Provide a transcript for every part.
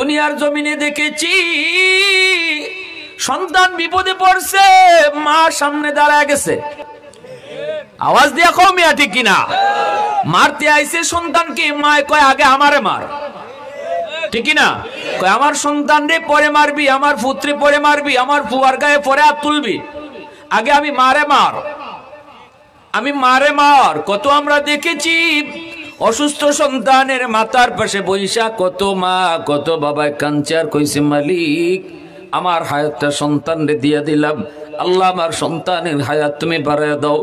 দুনিয়ার জমিনে দেখেছি সন্তান বিপদে পড়ছে, মা সামনে দাঁড়ায় গেছে। আওয়াজ দিয়া কও মিয়া ঠিক কিনা? মারতে আইছে সন্তানকে, মায় কয় আগে আমারে মার, ঠিক কিনা? কয় আমার সন্তান রে পরে মারবি, আমার পুত্রে পরে মারবি, আমার ফুয়ার গায়ে পরে হাত তুলবি, আগে আমি মারে মার, আমি মারে মার। কত আমরা দেখেছি অসুস্থ সন্তানের মাথার পাশে বৈশা কত মা কত বাবা কাঁদছে আর কইছে মালিক আমার হায়াতটা সন্তান রে দিয়া দিলাম, আল্লাহ আমার সন্তানের হায়াত তুমি বাড়ায় দাও,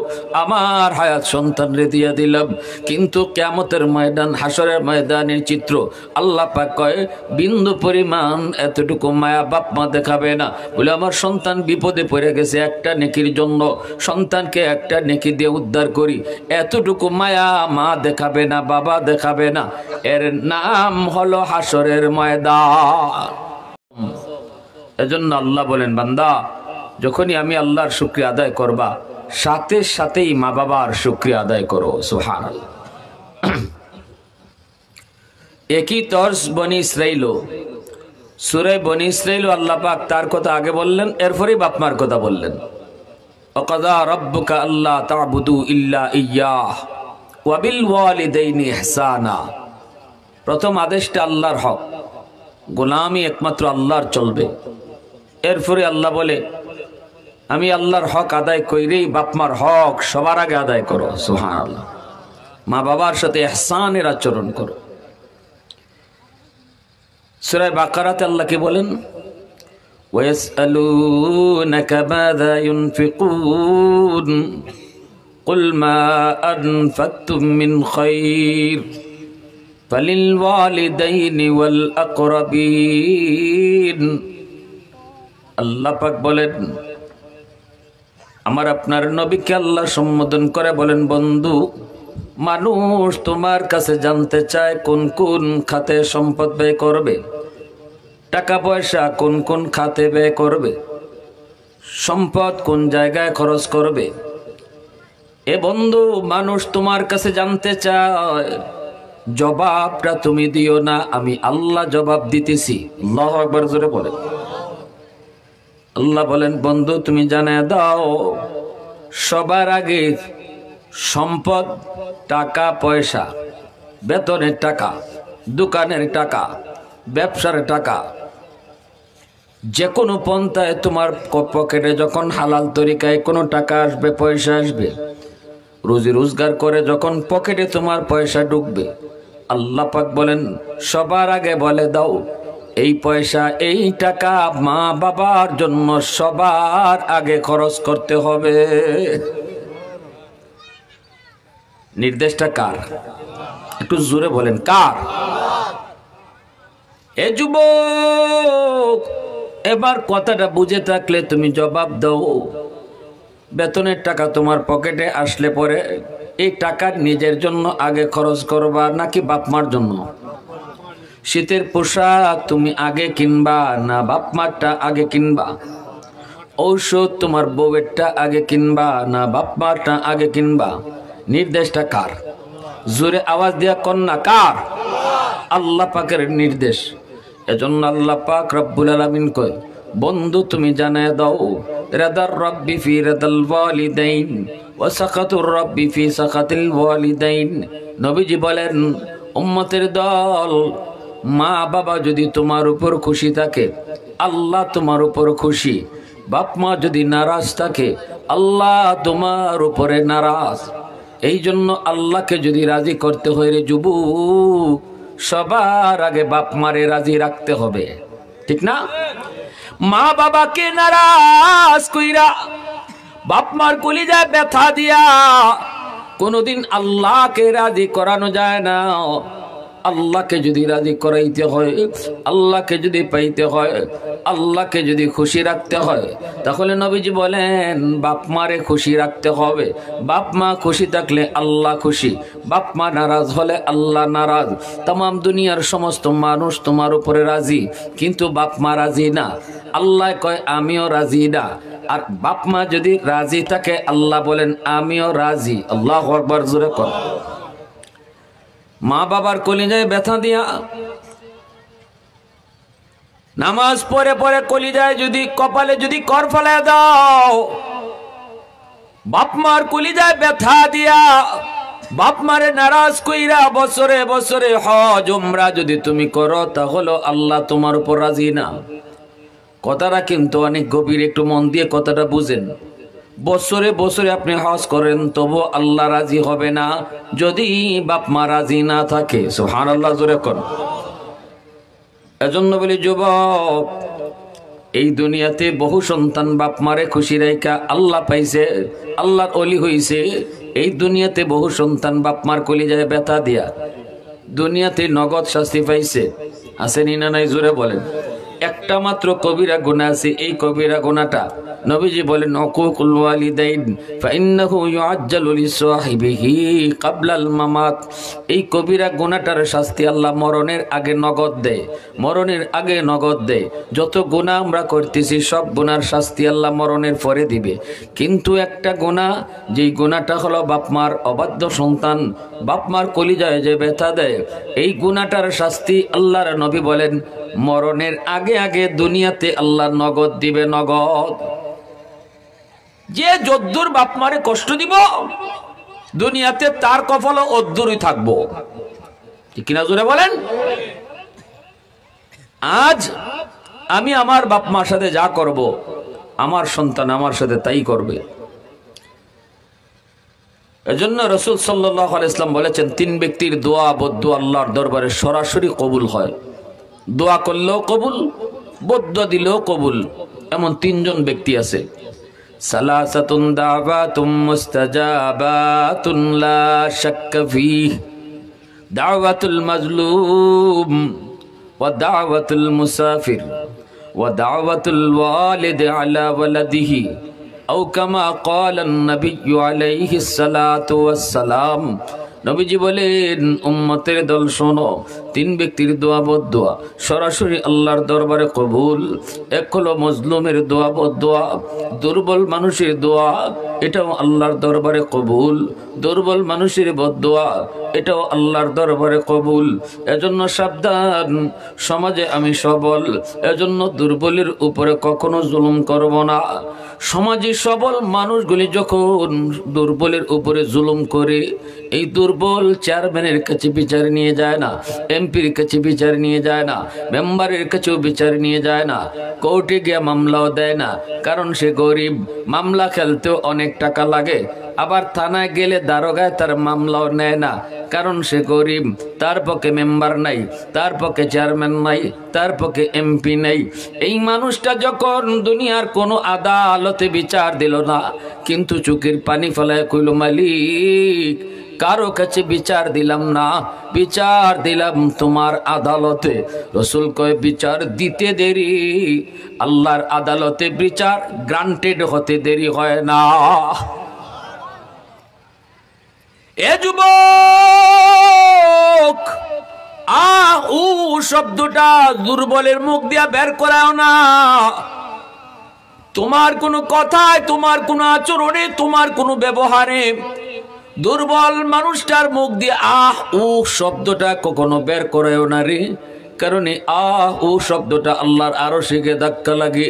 আমার হায়াত সন্তান রে দিয়া দিলাম। কিন্তু কিয়ামতের ময়দান হাসরের ময়দানের চিত্র আল্লাহ পাক কয় বিন্দু পরিমাণ এতটুকু মায়া বাপ মা দেখাবে না। বলে আমার সন্তান বিপদে পড়ে গেছে, একটা নেকির জন্য সন্তানকে একটা নেকি দিয়ে উদ্ধার করি, এতটুকু মায়া মা দেখাবে না, বাবা দেখাবে না। এর নাম হলো হাসরের ময়দান। এজন্য আল্লাহ বলেন বান্দা যখনই আমি আল্লাহর শুকরিয়া আদায় করবা সাথে সাথেই মা বাবার শুকরিয়া আদায় করো। সুবহানাল্লাহ। একই তর্জ বনি ইসরাইল, সূরা বনি ইসরাইল আল্লাহ পাক তার কথা আগে বললেন, এরপরই বাপ মার কথা বললেন। ওয়াকাযা রাব্বুকা আল্লা তা'বুদু ইল্লা ইয়্যাহ ওয়া বিল ওয়ালিদাইনি ইহসানা। প্রথম আদেশটা আল্লাহর হক, গোলামি একমাত্র আল্লাহর চলবে। এরপরে আল্লাহ বলে আমি আল্লাহর হক আদায় কইরেই বাপমার হক সবার আগে আদায় করো। সুবহানাল্লাহ। মা বাবার সাথে ইহসানের আচরণ করো। সূরা বাকারাতে আল্লাহ কি বলেন? ওয়ায়াসআলুনাকা মাযা ইউনফিকুন কুল মা আনফাকতুম মিন খায়র ফালিল ওয়ালিদাইনি ওয়াল আকরাবিন। আল্লাহ পাক বলেন আমার আপনার নবীকে আল্লাহ সম্বোধন করে বলেন বন্ধু মানুষ তোমার কাছে জানতে চায় কোন কোন খাতে সম্পদ ব্যয় করবে, টাকা পয়সা কোন কোন খাতে ব্যয় করবে, সম্পদ কোন জায়গায় খরচ করবে। এ বন্ধু মানুষ তোমার কাছে জানতে চায়, জবাবটা তুমি দিও না, আমি আল্লাহ জবাব দিতেছি। আল্লাহু আকবার জোরে বলে। আল্লাহ বলেন বন্ধু তুমি জানিয়ে দাও সবার আগে সম্পদ, টাকা পয়সা, বেতনের টাকা, দোকানের টাকা, ব্যবসার টাকা, যে কোনো পন্থায় তোমার পকেটে যখন হালাল তরিকায় কোনো টাকা আসবে, পয়সা আসবে, রুজি রোজগার করে যখন পকেটে তোমার পয়সা ঢুকবে, আল্লাহ পাক বলেন সবার আগে বলে দাও এই পয়সা এই টাকা মা বাবার জন্য সবার আগে খরচ করতে হবে। নির্দেশটা কার? একটু জোরে বলেন কার? এ যুবক এবার কথাটা বুঝে থাকলে তুমি জবাব দাও। বেতনের টাকা তোমার পকেটে আসলে পরে এই টাকা নিজের জন্য আগে খরচ করবা নাকি বাপ মার জন্য? শীতের পোশাক তুমি আগে কিনবা না বাপ মারটা আগে কিনবা? ঔষধ তোমার বউয়েরটা আগে কিনবা না বাপ মারটা আগে কিনবা? নির্দেশটা কার? জোরে আওয়াজ দিয়া কন্যা কার? আল্লাহ পাকের নির্দেশ। এজন্য আল্লাহ পাক রব্বুল আলামিন কয় বন্ধু তুমি জানায় দাও রাদার রব্বি ফি রাদাল ওয়ালিদাইন ওয়া সাকাতুর রব্বি ফি সাকাতিল ওয়ালিদাইন। নবীজি বলেন উম্মতের দল মা বাবা যদি তোমার উপর খুশি থাকে আল্লাহ তোমার উপর খুশি, বাপ মা যদি নারাজ থাকে আল্লাহ তোমার উপরে নারাজ। এই জন্য আল্লাহকে যদি রাজি করতে হয় রে যুবক সবার আগে বাপ মারে রাজি রাখতে হবে, ঠিক না? মা বাবাকে নারাজ কইরা বাপ মার কলিজায় ব্যথা দিয়া কোনদিন আল্লাহকে রাজি করানো যায় না। আল্লাহকে যদি রাজি করাইতে হয়, আল্লাহকে যদি পাইতে হয়, আল্লাহকে যদি খুশি রাখতে হয় তাহলে নবীজি বলেন বাপ মারে খুশি রাখতে হবে। বাপ মা খুশি থাকলে আল্লাহ খুশি, বাপ মা নারাজ হলে আল্লাহ নারাজ। তামাম দুনিয়ার সমস্ত মানুষ তোমার উপরে রাজি কিন্তু বাপ মা রাজি না। আল্লাহ কয় আমিও রাজি না। আর বাপ মা যদি রাজি থাকে আল্লাহ বলেন আমিও রাজি। আল্লাহু আকবার জোরে কর। মা বাবার কলিজায় ব্যথা দিয়া নামাজ পড়ে পড়ে কলিজায় যদি কপালে যদি কর ফেলে দাও, বাপ মার কলিজায় ব্যথা দিয়া বাপ মারে নারাজ কইরা বছরে বছরে হজ উমরা যদি তুমি করো, তাহলে আল্লাহ তোমার উপর রাজি না। কথাটা কিন্তু অনেক গভীর, একটু মন দিয়ে কথাটা বুঝেন। বছরে বছরে আপনি হজ করেন, তবু আল্লাহ রাজি হবে না যদি বাপ মা রাজি না থাকে। সুবহানাল্লাহ, জোরে কোন। এজন্য বলি যুবক, এই দুনিয়াতে বহু সন্তান বাপ মারে খুশি রাইখা আল্লাহ পাইছে, আল্লাহর ওলি হইছে। এই দুনিয়াতে বহু সন্তান বাপ মার কলিজায় ব্যথা দিয়া দুনিয়াতে নগদ শাস্তি পাইছে। আসেনি না নাই? জোরে বলেন। একটা মাত্র কবিরা গুনাহ আছে, এই কবিরা গুনাহটা নবীজি বলেন উকুকুল ওয়ালিদাইন ফাইন্নাহু ইউআজ্জালু লিসাহিবিহি ক্বাবলাল মামাত। এই কবিরা গুনাহটার শাস্তি আল্লাহ মরণের আগে নগদ দেয়, মরণের আগে নগদ দেয়। যত গুনাহ আমরা করতেছি সব গুনার শাস্তি আল্লাহ মরণের পরে দিবে। কিন্তু একটা গুনাহ, যেই গুনাহটা হলো বাপমার অবাধ্য সন্তান বাপমার কলিজায় যে ব্যথা দেয়, এই গুনাহটার শাস্তি আল্লাহর নবী বলেন মরণের আগে আগে দুনিয়াতে আল্লাহ নগদ দিবে, নগদ। যে যদ্দুর বাপ মারে কষ্ট দিব দুনিয়াতে তার কপাল অদ্দুরই থাকবো, ঠিক কিনা? জোরে বলেন। আজ আমি আমার বাপ মার সাথে যা করব, আমার সন্তান আমার সাথে তাই করবে। এজন্য রাসূল সাল্লাল্লাহু আলাইহি ওয়াসাল্লাম বলেছেন, তিন ব্যক্তির দোয়া বদদুয়া আল্লাহর দরবারে সরাসরি কবুল হয়। দোয়া করলেও কবুল, বদদুয়া দিলেও কবুল। এমন তিনজন ব্যক্তি আছে। সালাসাতুন দাওয়াতুম মুস্তাজাবাতুন লা শাক্কা ফীহ, দাওয়াতুল মাজলুম ওয়া দাওয়াতুল মুসাফির ওয়া দাওয়াতুল ওয়ালিদ আলা ওয়ালাদিহি আও কামা ক্বালা আন-নাবিয়্যু আলাইহিস সালাতু ওয়াস সালাম। নবীজি বলেন, উম্মতের দল শোনো, তিন ব্যক্তির দোয়া বদদুয়া সরাসরি আল্লাহর দরবারে কবুল। এক হলো মজলুমের দোয়া বদদুয়া, দুর্বল মানুষের দোয়া, এটাও আল্লাহর দরবারে কবুল। দুর্বল মানুষের বদদুয়া, এটাও আল্লাহর দরবারে কবুল। এজন্য সাবধান, সমাজে আমি সবল, এজন্য দুর্বলের উপরে কখনো জুলুম করব না। সমাজে সবল মানুষগুলি যখন দুর্বলের উপরে জুলুম করে, এই দুর্বল চেয়ারম্যানের কাছে বিচার নিয়ে যায় না, এমপির কাছে বিচার নিয়ে যায় না, মেম্বারের কাছেও বিচার নিয়ে যায় না, কোর্টে গিয়ে মামলাও দেয় না, কারণ সে গরিব। মামলা খেলতেও অনেক টাকা লাগে। আবার থানায় গেলে দারোগায় তার মামলাও নেয় না, কারণ সে গরিব। তার পক্ষে মেম্বার নাই, তার পক্ষে চেয়ারম্যান নাই, তার পক্ষে এমপি নেই। এই মানুষটা যখন দুনিয়ার কোনো আদালতে বিচার দিল না, কিন্তু চোখের পানি ফেলায় কইল, মালিক কারো কাছে বিচার দিলাম না, বিচার দিলাম তোমার আদালতে। রসুল কয়, বিচার দিতে দেরি, আল্লাহর আদালতে বিচার গ্রান্টেড হতে দেরি হয় না। এ যুবক, উ শব্দটা দুর্বলের মুখ দিয়া বের করাও না। তোমার কোনো কথায়, তোমার কোনো আচরণে, তোমার কোনো ব্যবহারে দুর্বল মানুষটার মুখ দিয়ে উ শব্দটা কখনো বের করাও না রে। কারণ উ শব্দটা আল্লাহর আরো শিখে ধাক্কা লাগে।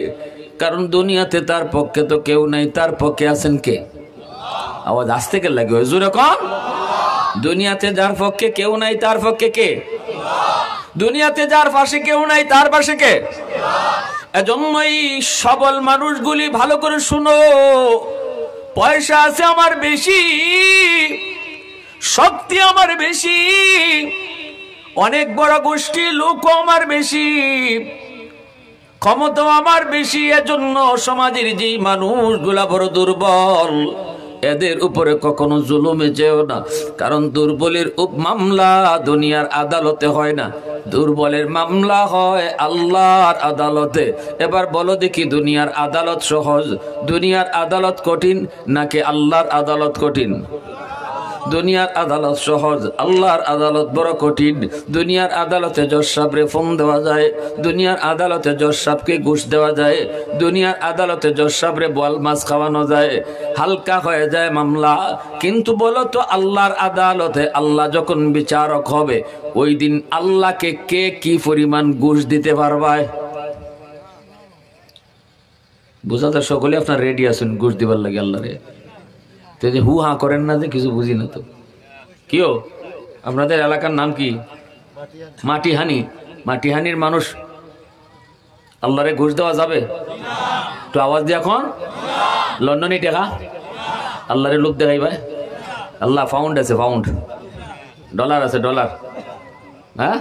কারণ দুনিয়াতে তার পক্ষে তো কেউ নাই, তার পক্ষে আছেন কে? আওয়াজ আসতে কে লাগে? জোরে কম। দুনিয়াতে যার পক্ষে কেউ নাই, তার পক্ষে কে? দুনিয়াতে যার পাশে কেউ নাই, তার পাশে কে? এজন্যই সবল মানুষগুলি ভালো করে শুনো, পয়সা আছে আমার বেশি, শক্তি আমার বেশি, অনেক বড় গোষ্ঠী লোক আমার বেশি, ক্ষমতা আমার বেশি। এজন্য সমাজের যে মানুষগুলা বড় দুর্বল, এদের উপরে কখনো জুলুমে যেও না। কারণ দুর্বলের মামলা দুনিয়ার আদালতে হয় না, দুর্বলের মামলা হয় আল্লাহর আদালতে। এবার বলো দেখি, দুনিয়ার আদালত সহজ, দুনিয়ার আদালত কঠিন নাকি আল্লাহর আদালত কঠিন? দুনিয়ার আদালত সহজ, আল্লাহর আদালত বড় কঠিন। দুনিয়ার আদালতে জজ সাহেবরে ফোন দেওয়া যায়, দুনিয়ার আদালতে জজ সাহেবকে ঘুষ দেওয়া যায়, দুনিয়ার আদালতে জজ সাহেবরে বল মাছ খাওয়ানো যায়, হালকা হয়ে যায় মামলা। কিন্তু বলো তো, আল্লাহর আদালতে আল্লাহ যখন বিচারক হবে, ওই দিন আল্লাহকে কে কি পরিমাণ ঘুষ দিতে পারবে? বুঝাতে সকলে আপনার রেডি আছেন ঘুষ দিবার লাগে আল্লাহরে। তো যে হু হা করেন না, যে কিছু বুঝি না তো। কিও আপনাদের এলাকার নাম কি? মাটিহানি। মাটিহানির মানুষ আল্লাহরে ঘুষ দেওয়া যাবে? তো আওয়াজ দিয়ে এখন লন্ডনে টেকা আল্লাহরে লোক দেখাই ভাই। আল্লাহ পাউন্ড আছে, পাউন্ড, ডলার আছে, ডলার। হ্যাঁ,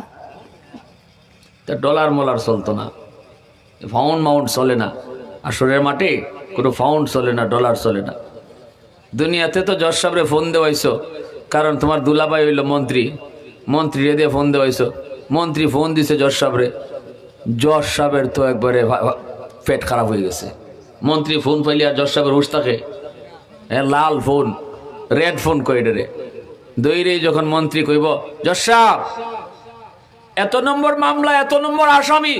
তা ডলার মোলার চলতো না, পাউন্ড মাউন্ড চলে না। আসরের মাঠে কোনো পাউন্ড চলে না, ডলার চলে না। দুনিয়াতে তো জজ সাহেবরে ফোন দেওয়াইছো, কারণ তোমার দুলাভাই হইল মন্ত্রী, মন্ত্রী দিয়ে ফোন দেওয়াইছো। মন্ত্রী ফোন দিছে জজ সাহেবরে, জজ সাহেবের তো একবারে পেট খারাপ হয়ে গেছে। মন্ত্রী ফোন পাইলে আর জজ সাহেবের হুশ থাকে? লাল ফোন, রেড ফোন কইডে দইরে যখন মন্ত্রী কইব, জজ সাহেব এত নম্বর মামলা, এত নম্বর আসামি,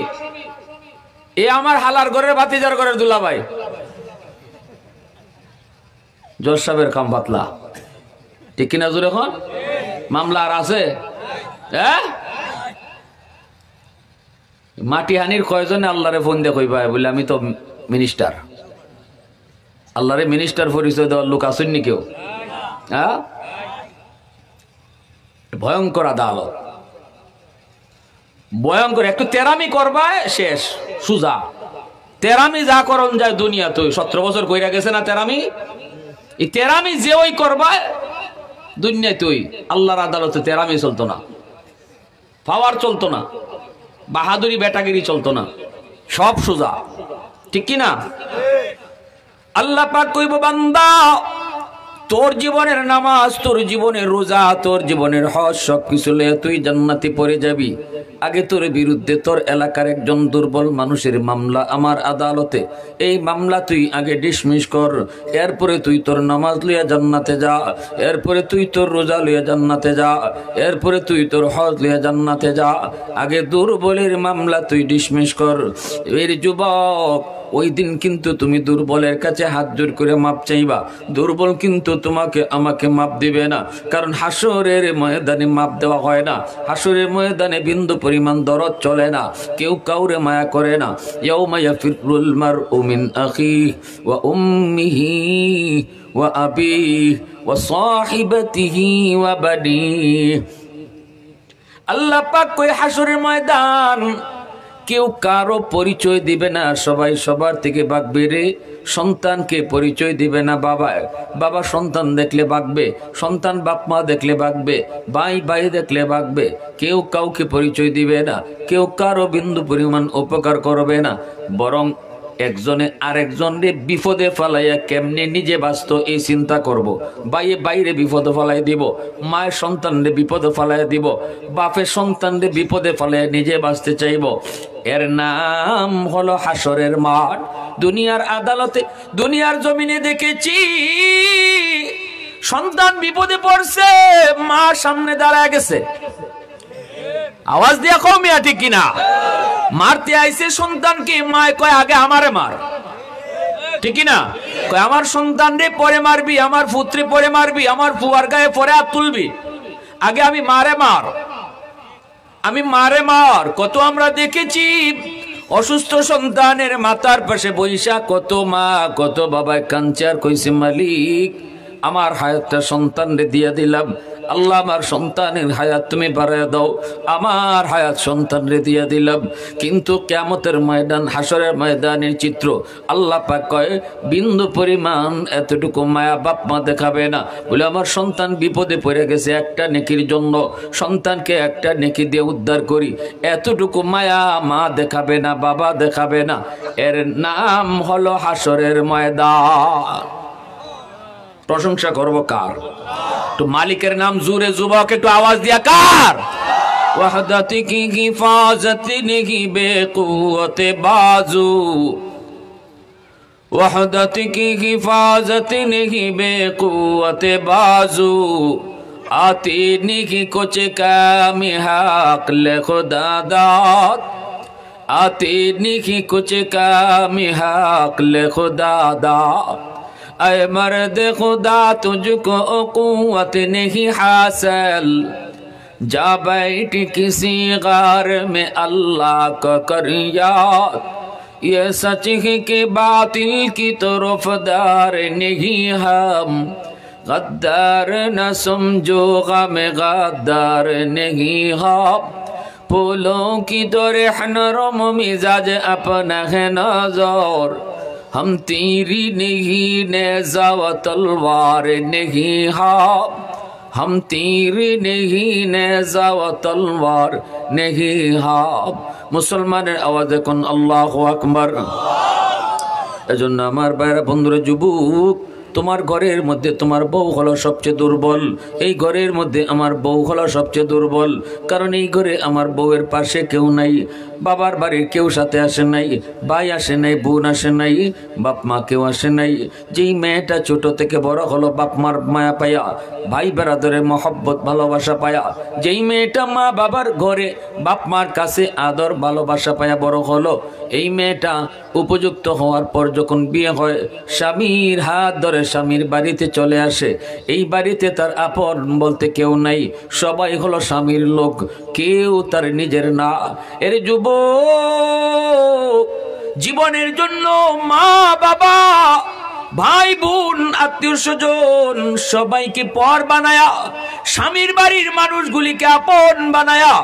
এ আমার হালার ঘরের ভাতিজার ঘরের দুলাভাই। জজ সাহেবের কাম পাতলা, ঠিক কিনা জোর? এখন মামলা আর আছে? হ্যাঁ, মাটিহানির কয়জনে আল্লাহরে ফোন দিয়ে কইবা বলে আমি তো মিনিস্টার। আল্লাহরে মিনিস্টার পরিচয় দেওয়ার লোক আসেননি কেউ? হ্যাঁ, ভয়ঙ্কর আদালত, ভয়ঙ্কর। একটু তেরামি করবা শেষ সুজা। তেরামি যা করন যায় দুনিয়া, তুই 17 বছর কইরা গেছে না তেরামি। এই তেরামি যে ওই করবা দুনিয়ায়, তুই আল্লাহর আদালতে তেরামি চলতো না, পাওয়ার চলতো না, বাহাদুরি বেটাগিরি চলতো না, সব সুজা, ঠিক কিনা? আল্লাহ পাক কইব, বান্দা তোর জীবনের নামাজ, তোর জীবনের রোজা, তোর জীবনের হজ সবকিছু লয়ে তুই জান্নাতে পড়ে যাবি। আগে তোর বিরুদ্ধে তোর এলাকার একজন দুর্বল মানুষের মামলা আমার আদালতে, এই মামলা তুই আগে ডিসমিস কর। এরপরে তুই তোর নামাজ লইয়া জান্নাতে যা, এরপরে তুই তোর রোজা লইয়া জান্নাতে যা, এরপরে তুই তোর হজ লইয়া জান্নাতে যা। আগে দুর্বলের মামলা তুই ডিসমিস কর। এর যুবক, ওই দিন কিন্তু তুমি দুর্বলের কাছে হাত জোর করে মাপ চাইবা। দুর্বল কিন্তু তোমাকে আমাকে মাপ দিবে না, কারণ হাসরের ময়দানে মাপ দেওয়া হয় না। হাসরের ময়দানে বিন্দু পরিমাণ দরদ চলে না, কেউ কাউরে মায়া করে না। ইয়াউমা ইয়াফিরুল মারউ মিন আখিহি ওয়া উম্মিহি ওয়া আবিহি ওয়া সাহিবাতিহি ওয়া বানিহি। আল্লাহ পাক কই হাসরের ময়দান কেউ কারো পরিচয় দিবে না, সবাই সবার থেকে বাগবে রে। সন্তানকে পরিচয় দিবে না বাবা, বাবা সন্তান দেখলে বাগবে, সন্তান বাপ মা দেখলে বাগবে, ভাই ভাই দেখলে বাগবে। কেউ কাউকে পরিচয় দিবে না, কেউ কারো বিন্দু পরিমাণ উপকার করবে না, বরং একজনে আরেকজনরে বিপদে ফালাইয়া কেমনে নিজে বাঁচত এই চিন্তা করব। ভাইয়ে বাইরে বিপদে ফালাই দিব, মায়ের সন্তানরে বিপদে ফালাই দিব, বাপের সন্তানরে বিপদে ফালাইয়া নিজে বাঁচতে চাইব। এর নাম হলো হাসরের মাঠ। দুনিয়ার আদালতে, দুনিয়ার জমিনে দেখেছি সন্তান বিপদে পড়ছে, মা সামনে দাঁড়ায় গেছে, আওয়াজ দিয়া কও মিয়া, ঠিক কিনা? মারতে আইছে সন্তানকে, মায় কয় আগে আমারে মার, ঠিক কিনা? কয় আমার সন্তান রে পরে মারবি, আমার পুত্রে পরে মারবি, আমার ফুয়ার গায়ে পরে হাত তুলবি, আগে আমি মারে মার, আমি মারে মার। কত আমরা দেখেছি অসুস্থ সন্তানের মাথার পাশে বৈশা কত মা কত বাবা কাঁদছে আর কইছে, মালিক আমার হায়াতটা সন্তানরে দিয়া দিলাম, আল্লাহ আমার সন্তানের হায়াত তুমি বাড়ায় দাও, আমার হায়াত সন্তানরে দিয়া দিলাম। কিন্তু কিয়ামতের ময়দান, হাসরের ময়দানের চিত্র আল্লাহ পাক কয় বিন্দু পরিমাণ এতটুকু মায়া বাপ মা দেখাবে না। বলে আমার সন্তান বিপদে পড়ে গেছে, একটা নেকির জন্য সন্তানকে একটা নেকি দিয়ে উদ্ধার করি, এতটুকু মায়া মা দেখাবে না, বাবা দেখাবে না। এর নাম হলো হাসরের ময়দান। প্রশংসা করবো কার? তো মালিকের নাম জোরে যুবক একটু আওয়াজ দিয়া কার? ওয়াহদাতি কি হিফাজতি নেহি বেকুওয়াতে বাজু, ওয়াহদাতি কি হিফাজতি নেহি বেকুওয়াতে বাজু, আতি নেহি কুছ কামি হক লে খুদা দাদ, আতি নেহি কুছ কামি হক লে খুদা দাদ। ऐ मर्द खुदा तुझको कुव्वत नहीं हासिल, जा बैठ किसी गार में अल्लाह का कर याद, ये सच है कि बातिल की तरफदार नहीं हम, गद्दार न समझो गम गद्दार नहीं हम, फूलों की तरह नरम मिजाज अपना है नजर, हम तीरी नहीं नेज़ा व तलवार नहीं हम, हम तीर नहीं नेज़ा व तलवार नहीं हम। মুসলমানের আওয়াজে কোন আল্লাহু আকবার। এজন্য আমার ভাইরা বন্ধুরা, যুবক, তোমার ঘরের মধ্যে তোমার বউ হলো সবচেয়ে দুর্বল। এই ঘরের মধ্যে আমার বউ হলো সবচেয়ে দুর্বল, কারণ এই ঘরে আমার বউয়ের পাশে কেউ নাই, বাবার বাড়ির কেউ সাথে আসে নাই, ভাই আসে নাই, বোন আসে নাই, বাপ মা কেউ আসে নাই। যেই মেয়েটা ছোট থেকে বড় হলো বাপ মার মায়া পায়া, ভাই বেরাদরের মহব্বত ভালোবাসা পায়া, যেই মেয়েটা মা বাবার ঘরে বাপ মার কাছে আদর ভালোবাসা পায়া বড় হলো, এই মেয়েটা উপযুক্ত হওয়ার পর যখন বিয়ে হয়, স্বামীর হাত ধরে স্বামীর বাড়িতে চলে আসে। এই বাড়িতে তার আপন বলতে কেউ নাই, সবাই হলো স্বামীর লোক, কেউ তার নিজের না। এর যুবক, জীবনের জন্য মা বাবা ভাই বোন আত্মীয় স্বজন সবাইকে পর বানায়া, স্বামীর বাড়ির মানুষগুলিকে আপন বানায়া,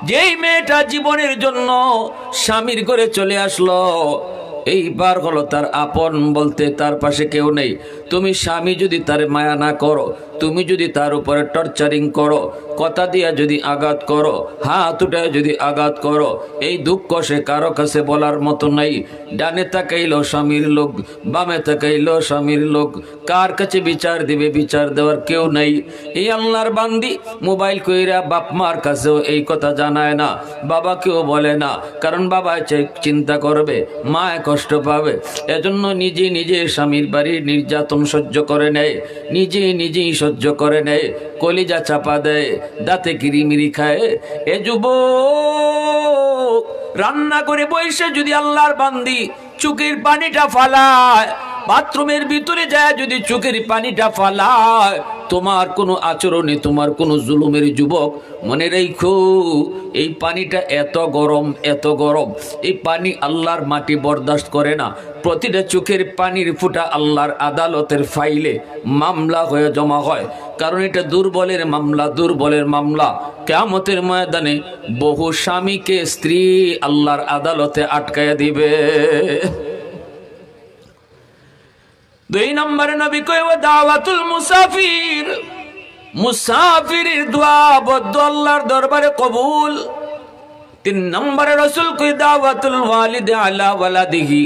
যেই মেয়েটা জীবনের জন্য স্বামীর ঘরে চলে আসলো, এইবার হলো তার আপন বলতে তার পাশে কেউ নেই। তুমি স্বামী যদি তার মায়া না করো, তুমি যদি তার উপরে টর্চারিং করো, কথা দিয়া যদি আঘাত করো, হাত উঠায় যদি আঘাত করো, এই দুঃখ সে কারো কাছে বলার মতো নাই। ডানে তাকাইলো স্বামীর লোক, বামে তাকাইলো স্বামীর লোক, কার কাছে বিচার দিবে? বিচার দেওয়ার কেউ নাই। এই আল্লাহর বান্দি মোবাইল কইরা বাপ মার কাছেও এই কথা জানায় না, বাবাকেও বলে না, কারণ বাবা চিন্তা করবে, মা কষ্ট পাবে। এজন্য নিজে নিজে স্বামীর বাড়ির নির্যাতন সহ্য করে নেয়, নিজে নিজেই সহ্য করে নেয়, কলিজা চাপা দেয়, দাঁতে কিরিমিরি খায়। এ যুবক, রান্না করে বসে যদি আল্লাহর বান্দি চোখের পানিটা ফালায়, বাথরুমের ভিতরে যায় যদি চোখের পানিটা ফালায়, তোমার কোনো আচরণে তোমার কোনো জুলুমের যুবক মনে রেখো, এই পানিটা এত গরম, এত গরম, এই পানি আল্লাহর মাটি বরদাস্ত করে না। প্রতিটা চোখের পানির ফুটা আল্লাহর আদালতের ফাইলে মামলা হয়ে জমা হয়, কারণ এটা দুর্বলের মামলা, দুর্বলের মামলা। কিয়ামতের ময়দানে বহু স্বামীকে স্ত্রী আল্লাহর আদালতে আটকায়া দিবে। 2 নম্বরে নবী কয় দাওয়াতুল মুসাফির, মুসাফিরের দোয়া বদ্দু আল্লাহর দরবারে কবুল। 3 নম্বরে রাসূল কয় দাওয়াতুল ওয়ালিদ আলা ওয়ালাদিহি,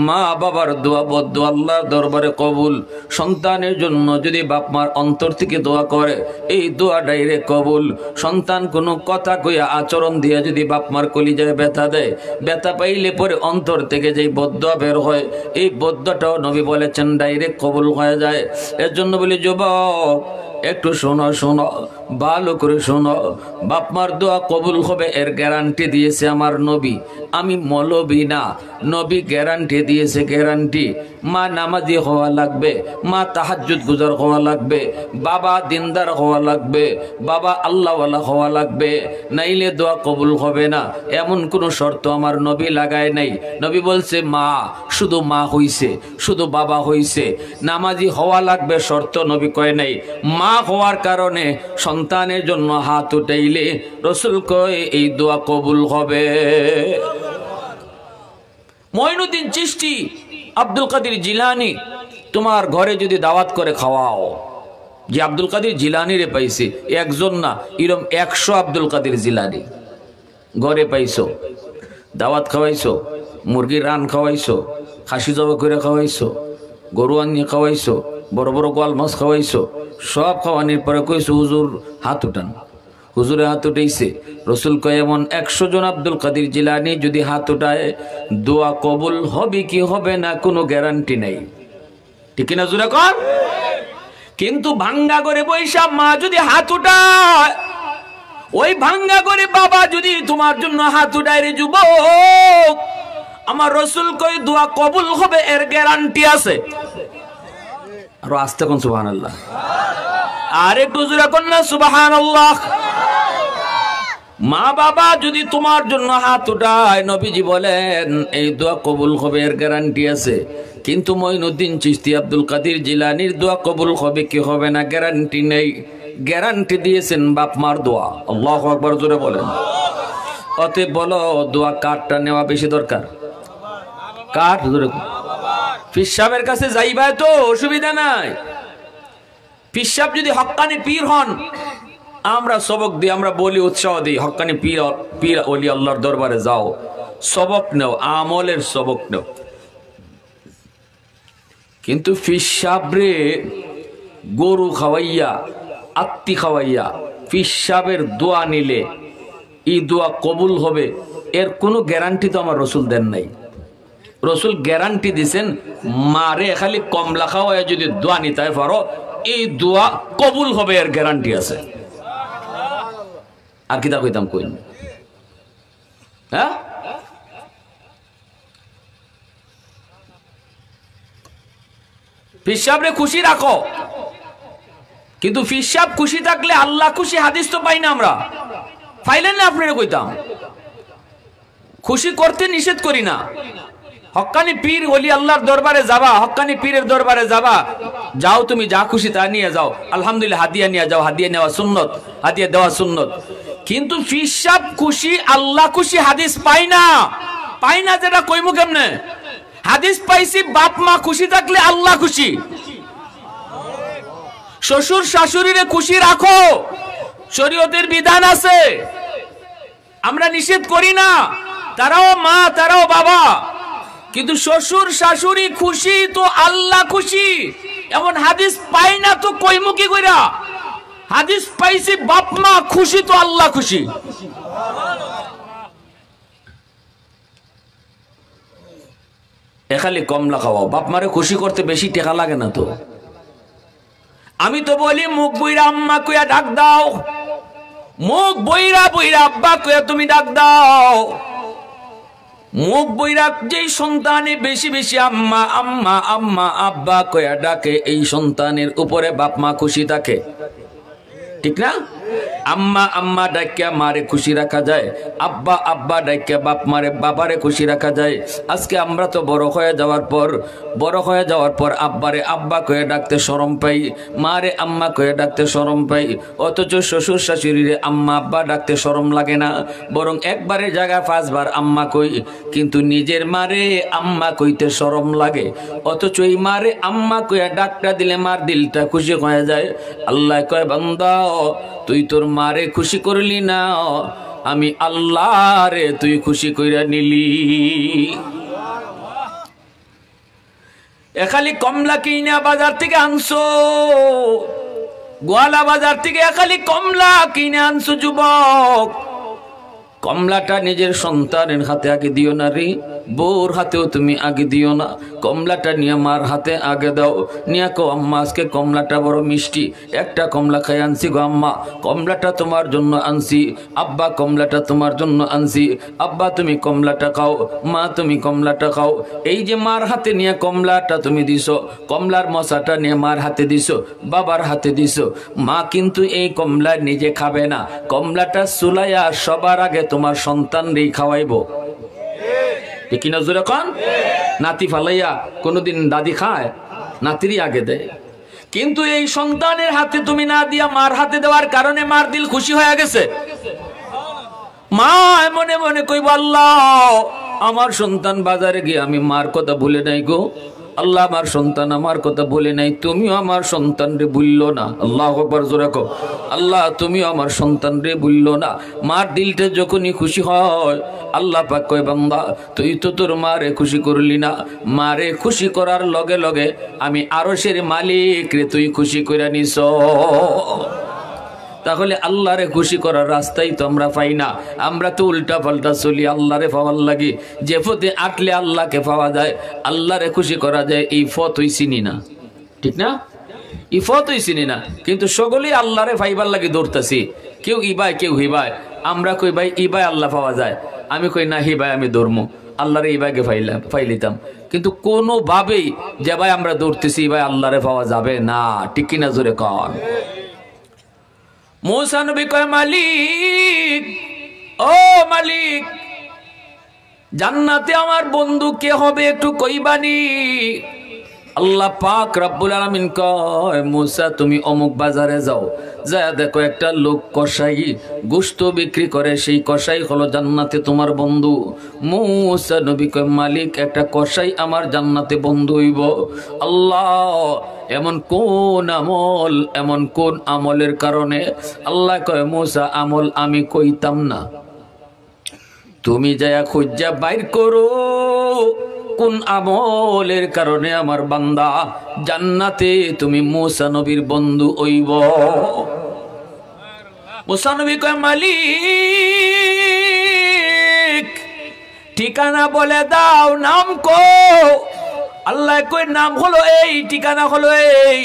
মা বাবার দোয়া বদ্দু আল্লাহর দরবারে কবুল। সন্তানের জন্য যদি বাপ মার অন্তর থেকে দোয়া করে, এই দোয়া ডাইরেক্ট কবুল। সন্তান কোনো কথা কইয়া আচরণ দিয়া যদি বাপ মার কলিজায় ব্যথা দেয়, ব্যথা পাইলে পরে অন্তর থেকে যেই বদ্দুয়া বের হয়, এই বদ্দুয়াটাও নবী বলেছেন ডাইরেক্ট কবুল হয়ে যায়। এর জন্য বলি যুবক, একটু শোনো, শোনো, ভালো করে শোনো, বাপমার দোয়া কবুল হবে এর গ্যারান্টি দিয়েছে আমার নবী। আমি মৌলবী না, নবী গ্যারান্টি দিয়েছে, গ্যারান্টি। মা নামাজি হওয়া লাগবে, মা তাহাজ্জুদ গুজার হওয়া লাগবে, বাবা দিনদার হওয়া লাগবে, বাবা আল্লাহওয়ালা হওয়া লাগবে, নাইলে দোয়া কবুল হবে না। এমন কোনো শর্ত আমার নবী লাগায় নাই। নবী বলছে মা, শুধু মা হইছে, শুধু বাবা হইছে, নামাজি হওয়া লাগবে শর্ত নবী কয় নাই। মা হওয়ার কারণে সন্তানের জন্য হাত উঠাইলে রাসূল কয় এই দোয়া কবুল হবে। মঈনুদ্দিন চিশতি, আব্দুল কাদের জিলানী তোমার ঘরে যদি দাওয়াত করে খাওয়াও, যে আব্দুল কাদের জিলানীরে পাইছে, একজন না, এরকম 100 আব্দুল কাদের জিলানী ঘরে পাইছো, দাওয়াত খাওয়াইছো, মুরগির রান খাওয়াইছো, খাসি জবা করে খাওয়াইছো, গরু আনিয়ে খাওয়াইছো, বড় বড় গোয়াল মাছ খাওয়াইছো, সব খাওয়ানির পরে কইছো হুজুর হাত উঠান। হুজুরে হাত উঠাইছে। রাসূল কয় এমন 100 জন আব্দুল কাদের জিলানী যদি হাত উঠায়, দোয়া কবুল হবে কি হবে না কোনো গ্যারান্টি নাই, ঠিক না জোরে কর? কিন্তু ভাঙ্গা করে বৈশা মা যদি হাত উঠায়, ওই ভাঙ্গা করে বাবা যদি তোমার জন্য হাত উঠায়, রে যুবক, আমার রাসূল কয় দোয়া কবুল হবে এর গ্যারান্টি আছে। আর আস্তে কোন সুবহানাল্লাহ, আর একটু জোরে কোন না সুবহানাল্লাহ। মা বাবা যদি তোমার জন্য হাত উঠায়, নবীজি বলেন এই দোয়া কবুল হবে, এর গ্যারান্টি আছে। কিন্তু মঈনুদ্দিন চিশতি আব্দুল কাদের জিলানির দোয়া কবুল হবে কি হবে না গ্যারান্টি নেই। গ্যারান্টি দিয়েছেন বাপ মার দোয়া। আল্লাহু আকবার, জোরে বলেন। অতএব বলো, দোয়া কারটা নেওয়া বেশি দরকার? কার? জোরে। পীর সাহেবের কাছে যাইবা তো অসুবিধা নাই। পীর সাহেব যদি হক্কানি পীর হন, আমরা সবক দিই, আমরা বলি, উৎসাহ দিই, হক্কানি পীর ওলি আল্লাহর দরবারে যাও, সবক নেও, আমলের সবক নেও। কিন্তু পীর সাহেবরে গরু খাওয়াইয়া, আত্মি খাওয়াইয়া পীর সাহেবের দোয়া নিলে এই দোয়া কবুল হবে, এর কোনো গ্যারান্টি তো আমার রসুল দেন নাই। রসুল গ্যারান্টি দিছেন, মারে খালি কমলা খাওয়াইয়া যদি দোয়া নিতে পারো, এই দোয়া কবুল হবে, এর গ্যারান্টি আছে। আর কিতা কইতাম কই? হ্যাঁ, পীর সাহেবরে খুশি রাখো, কিন্তু পীর সাহেব খুশি থাকলে আল্লাহ খুশি হাদিস তো পাই না আমরা। পাইলেন না? আপনারা কইতাম খুশি করতে নিষেধ করি না। হক্কানি পীর ওলি আল্লাহর দরবারে যাবা, হক্কানি পীরের দরবারে যাবা, যাও, তুমি যা খুশি তা নিয়ে যাও, আলহামদুলিল্লাহ, হাদিয়া নিয়ে যাও, হাদিয়া নেওয়া সুন্নত, হাদিয়া দেওয়া সুন্নত। কিন্তু পীর সাহেব খুশি, আল্লাহ খুশি হাদিস পাই না। পাই না যেটা কইমু কেমনে? হাদিস পাইছি বাপ মা খুশি থাকলে আল্লাহ খুশি। শ্বশুর শাশুড়িরে খুশি রাখো, শরীয়তের বিধান আছে, আমরা নিষেধ করি না, তারাও মা তারাও বাবা। কিন্তু শ্বশুর শাশুড়ি খুশি তো আল্লাহ খুশি, এমন হাদিস পাই না তো কইমু কি কইরা? হাদিস পাইছি বাপ মা খুশি তো আল্লাহ খুশি। এখালি কমলা খাওয়াও, বাপ মারে খুশি করতে বেশি টাকা লাগে না তো। আমি তো বলি মুখ বইরা আম্মা কইয়া ডাক দাও, মুখ বইরা বইরা আব্বা কইয়া তুমি ডাক দাও। মুখ বইরা যেই সন্তানে বেশি বেশি আম্মা আম্মা আম্মা আব্বা কইয়া ডাকে, এই সন্তানের উপরে বাপ মা খুশি থাকে, ঠিক না? আম্মা আম্মা ডাকিয়া মারে খুশি রাখা যায়, আব্বা আব্বা ডাকিয়া বাপ মারে বাবারে খুশি রাখা যায়। আজকে আমরা তো বড় হয়ে যাওয়ার পর আব্বারে আব্বা কয়ে ডাকতে শরম পাই, মারে আম্মা কয়ে ডাকতে শরম পাই। অথচ শ্বশুর শাশুড়িরে আম্মা আব্বা ডাকতে শরম লাগে না, বরং একবারের জায়গায় 5 বার আম্মা কই, কিন্তু নিজের মারে আম্মা কইতে শরম লাগে। অথচ এই মারে আম্মা কইয়া ডাকটা দিলে মার দিলটা খুশি হয়ে যায়। আল্লাহ কয়, বান্দা তুই তোর মারে খুশি করলি না, আমি আল্লাহ রে তুই খুশি কইরা নিলি। এখালি কমলা কিনা বাজার থেকে আনছো, গোয়ালা বাজার থেকে এখালি কমলা কিনে আনছো যুবক, কমলাটা নিজের সন্তানের হাতে আগে দিও না রে, বউর হাতেও তুমি আগে দিও না। কমলাটা নিয়ে মার হাতে আগে দাও, নিয়ে কো আম্মা আজকে কমলাটা বড় মিষ্টি, একটা কমলা খাই আনছি গো আম্মা, কমলাটা তোমার জন্য আনছি। আব্বা কমলাটা তোমার জন্য আনছি, আব্বা তুমি কমলাটা খাও, মা তুমি কমলাটা খাও। এই যে মার হাতে নিয়ে কমলাটা তুমি দিছো, কমলার মশাটা নিয়ে মার হাতে দিছো, বাবার হাতে দিছো। মা কিন্তু এই কমলা নিজে খাবে না, কমলাটা সুলাইয়া সবার আগে তোমার সন্তানরেই খাওয়াইবো, ঠিক কিনা জোরে কন? নাতি ফালাইয়া কোনোদিন দাদি খায়? নাতিরই আগে দেয়। কিন্তু এই সন্তানের হাতে তুমি না দিয়া মার হাতে দেওয়ার কারণে মার দিল খুশি হয়ে গেছে। মা মনে মনে কইব, আল্লাহ আমার সন্তান বাজারে গিয়ে আমি মার কথা ভুলে নাই গো, আল্লাহ আমার সন্তান আমার কথা বলে নাই, তুমিও আমার সন্তান রে ভুললো না। আল্লাহু আকবার, জোরে কও, আল্লাহ তুমিও আমার সন্তান রে ভুললো না। মার দিলটা যখনই খুশি হয়, আল্লাহ পাক কয়, বান্দা তুই তো তোর মারে খুশি করলি না, মারে খুশি করার লগে লগে আমি আরশের মালিক রে তুই খুশি কইরা নিছ। তাহলে আল্লাহরে খুশি করার রাস্তাই তো আমরা পাই না, আমরা তো উল্টা পাল্টা চলি আল্লাহরে পাওয়ার লাগি। যে পথে আটলে আল্লাহকে পাওয়া যায়, আল্লাহরে খুশি করা যায়, এই পথই চিনি না, ঠিক না? এই পথই চিনি না, কিন্তু সকলেই আল্লাহরে পাইবার লাগি দৌড়তেছি। কেউ ইবাই কেউ হিবাই, আমরা কই ভাই ইবাই আল্লাহ পাওয়া যায়, আমি কই না হিবাই আমি দৌড়মু, আল্লাহরে ইবাইকে পাইলিতাম। কিন্তু কোনোভাবেই যে ভাই আমরা দৌড়তেছি ভাই আল্লাহরে পাওয়া যাবে না, ঠিক কিনা জোরে কন? মূসা নবী কয়, মালিক ও মালিক, জান্নাতে আমার বন্ধু কে হবে একটু কইবানি? আল্লাহ পাক রব্বুল আলামিন কয়, মুসা তুমি অমুক বাজারে যাও, যা দেখো একটা লোক কসাই গোশত বিক্রি করে, সেই কসাই হলো জান্নাতে তোমার বন্ধু। মুসা নবী কয়, মালিক একটা কসাই আমার জান্নাতে বন্ধু হইব? আল্লাহ, এমন কোন আমলের কারণে? আল্লাহ কয়, মুসা আমল আমি কইতাম না, তুমি যায়া খুঁজা বাইর করো কোন আমলের কারণে আমার বান্দা জান্নাতে তুমি মুসা নবীর বন্ধু হইব। মুসা নবী কয়, মালিক ঠিকানা বলে দাও, নাম কো? আল্লাহ কয়, নাম হলো এই, ঠিকানা হলো এই।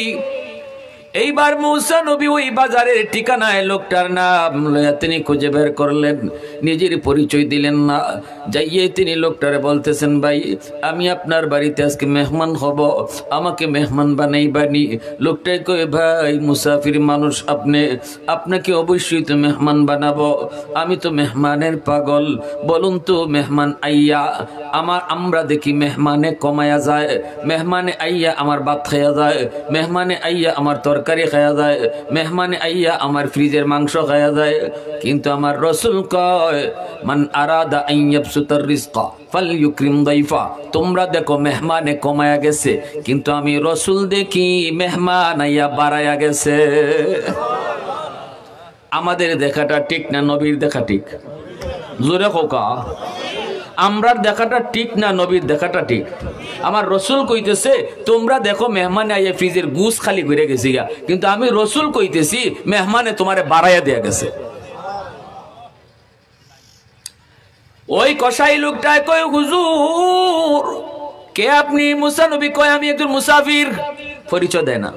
এইবার মুসা নবী ওই বাজারের ঠিকানায় লোকটার নাম লইয়া তিনি খুঁজে বের করলেন, নিজের পরিচয় দিলেন না। যাইয়ে তিনি লোকটারে বলতেছেন, ভাই আমি আপনার বাড়িতে আজকে মেহমান হব, আমাকে মেহমান বানাইবানি। লোকটাই কয়, ভাই মুসাফির মানুষ আপনাকে অবশ্যই তো মেহমান বানাবো, আমি তো মেহমানের পাগল। বলুন তো মেহমান আইয়া আমরা দেখি মেহমানে কমায়া যায়, মেহমানে আইয়া আমার ভাত খাইয়া যায়, মেহমানে আইয়া আমার তরকারি খাওয়া যায়, মেহমানে আইয়া আমার ফ্রিজের মাংস খাওয়া যায়। কিন্তু আমার রসুল কয়, মান আরাদা আন ইয়াবসুতার রিজকা ফালইউকরিম দাইফা। তোমরা দেখো মেহমানে কমায়া গেছে, কিন্তু আমি রসুল দেখি মেহমান আইয়া বাড়ায়া গেছে। আমাদের দেখাটা ঠিক না নবীর দেখা ঠিক? জোরে খোকা, আমরার দেখাটা ঠিক না নবীর দেখাটা ঠিক? আমার রসুল কইতেছে তোমরা দেখো মেহমানে আইয়া ফ্রিজের গুছ খালি করে গেছে গা, কিন্তু আমি রসুল কইতেছি মেহমানে তোমারে বাড়াইয়া দেয়া গেছে। ওই কসাই লোকটায় কয়, হুজুর কে আপনি? মুসা নবী কয়, আমি একজন মুসাফির। পরিচয় দেয় না।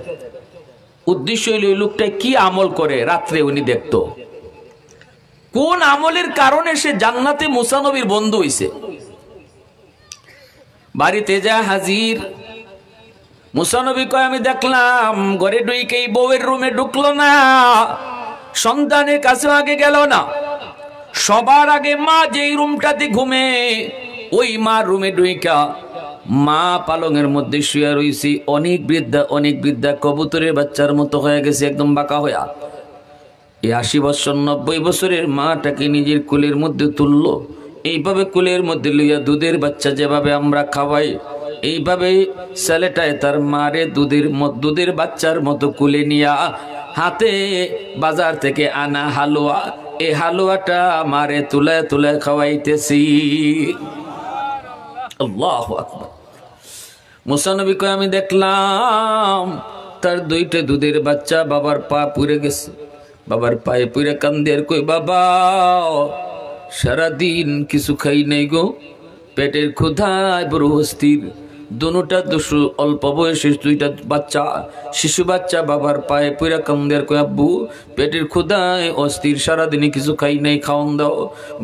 উদ্দেশ্য হইল ওই লোকটায় কি আমল করে রাত্রে উনি দেখতো, কোন আমলের কারণে সে জান্নাতে মুসা নবীর বন্ধু হইছে। বাড়িতে যা হাজির, মুসা নবী কয়, আমি দেখলাম ঘরে ঢুকেই বউয়ের রুমে ঢুকলো না, সন্তানের কাছে আগে গেল না, সবার আগে মা যেই রুমটাতে ঘুমে ওই মা রুমে ঢুকা মা পালঙের মধ্যে শুয়ে রইছি। অনেক বৃদ্ধা কবুতরের বাচ্চার মতো হয়ে গেছে, একদম বাঁকা হইয়া। এই 80 বছর 90 বছরের মাটাকে নিজের কোলের মধ্যে তুললো, এইভাবে কোলের মধ্যে লইয়া দুধের বাচ্চা যেভাবে আমরা খাওয়াই, এইভাবে ছেলেটায় তার মারে দুধের বাচ্চার মতো কোলে নিয়া হাতে বাজার থেকে আনা হালুয়া, এই হালুয়াটা মারে তুলে তুলে খাওয়াইতেছি। আল্লাহু আকবার। মুসা নবী কয়, আমি দেখলাম তার 2টা দুধের বাচ্চা বাবার পা পুড়ে গেছে, বাবার পায়ে পুড়ে কান্দে আর কই, বাবা সারাদিন কিছু খাই নাই গো, পেটের ক্ষুধায় বড় অস্থির। দুটা দোষু অল্প বয়সে 2টা বাচ্চা, শিশু বাচ্চা বাবার পায়ে পুরা কান্দে আর কই, আব্বু পেটের ক্ষুধায় অস্থির, সারাদিনে কিছু খাই নাই, খাওয়ান দাও।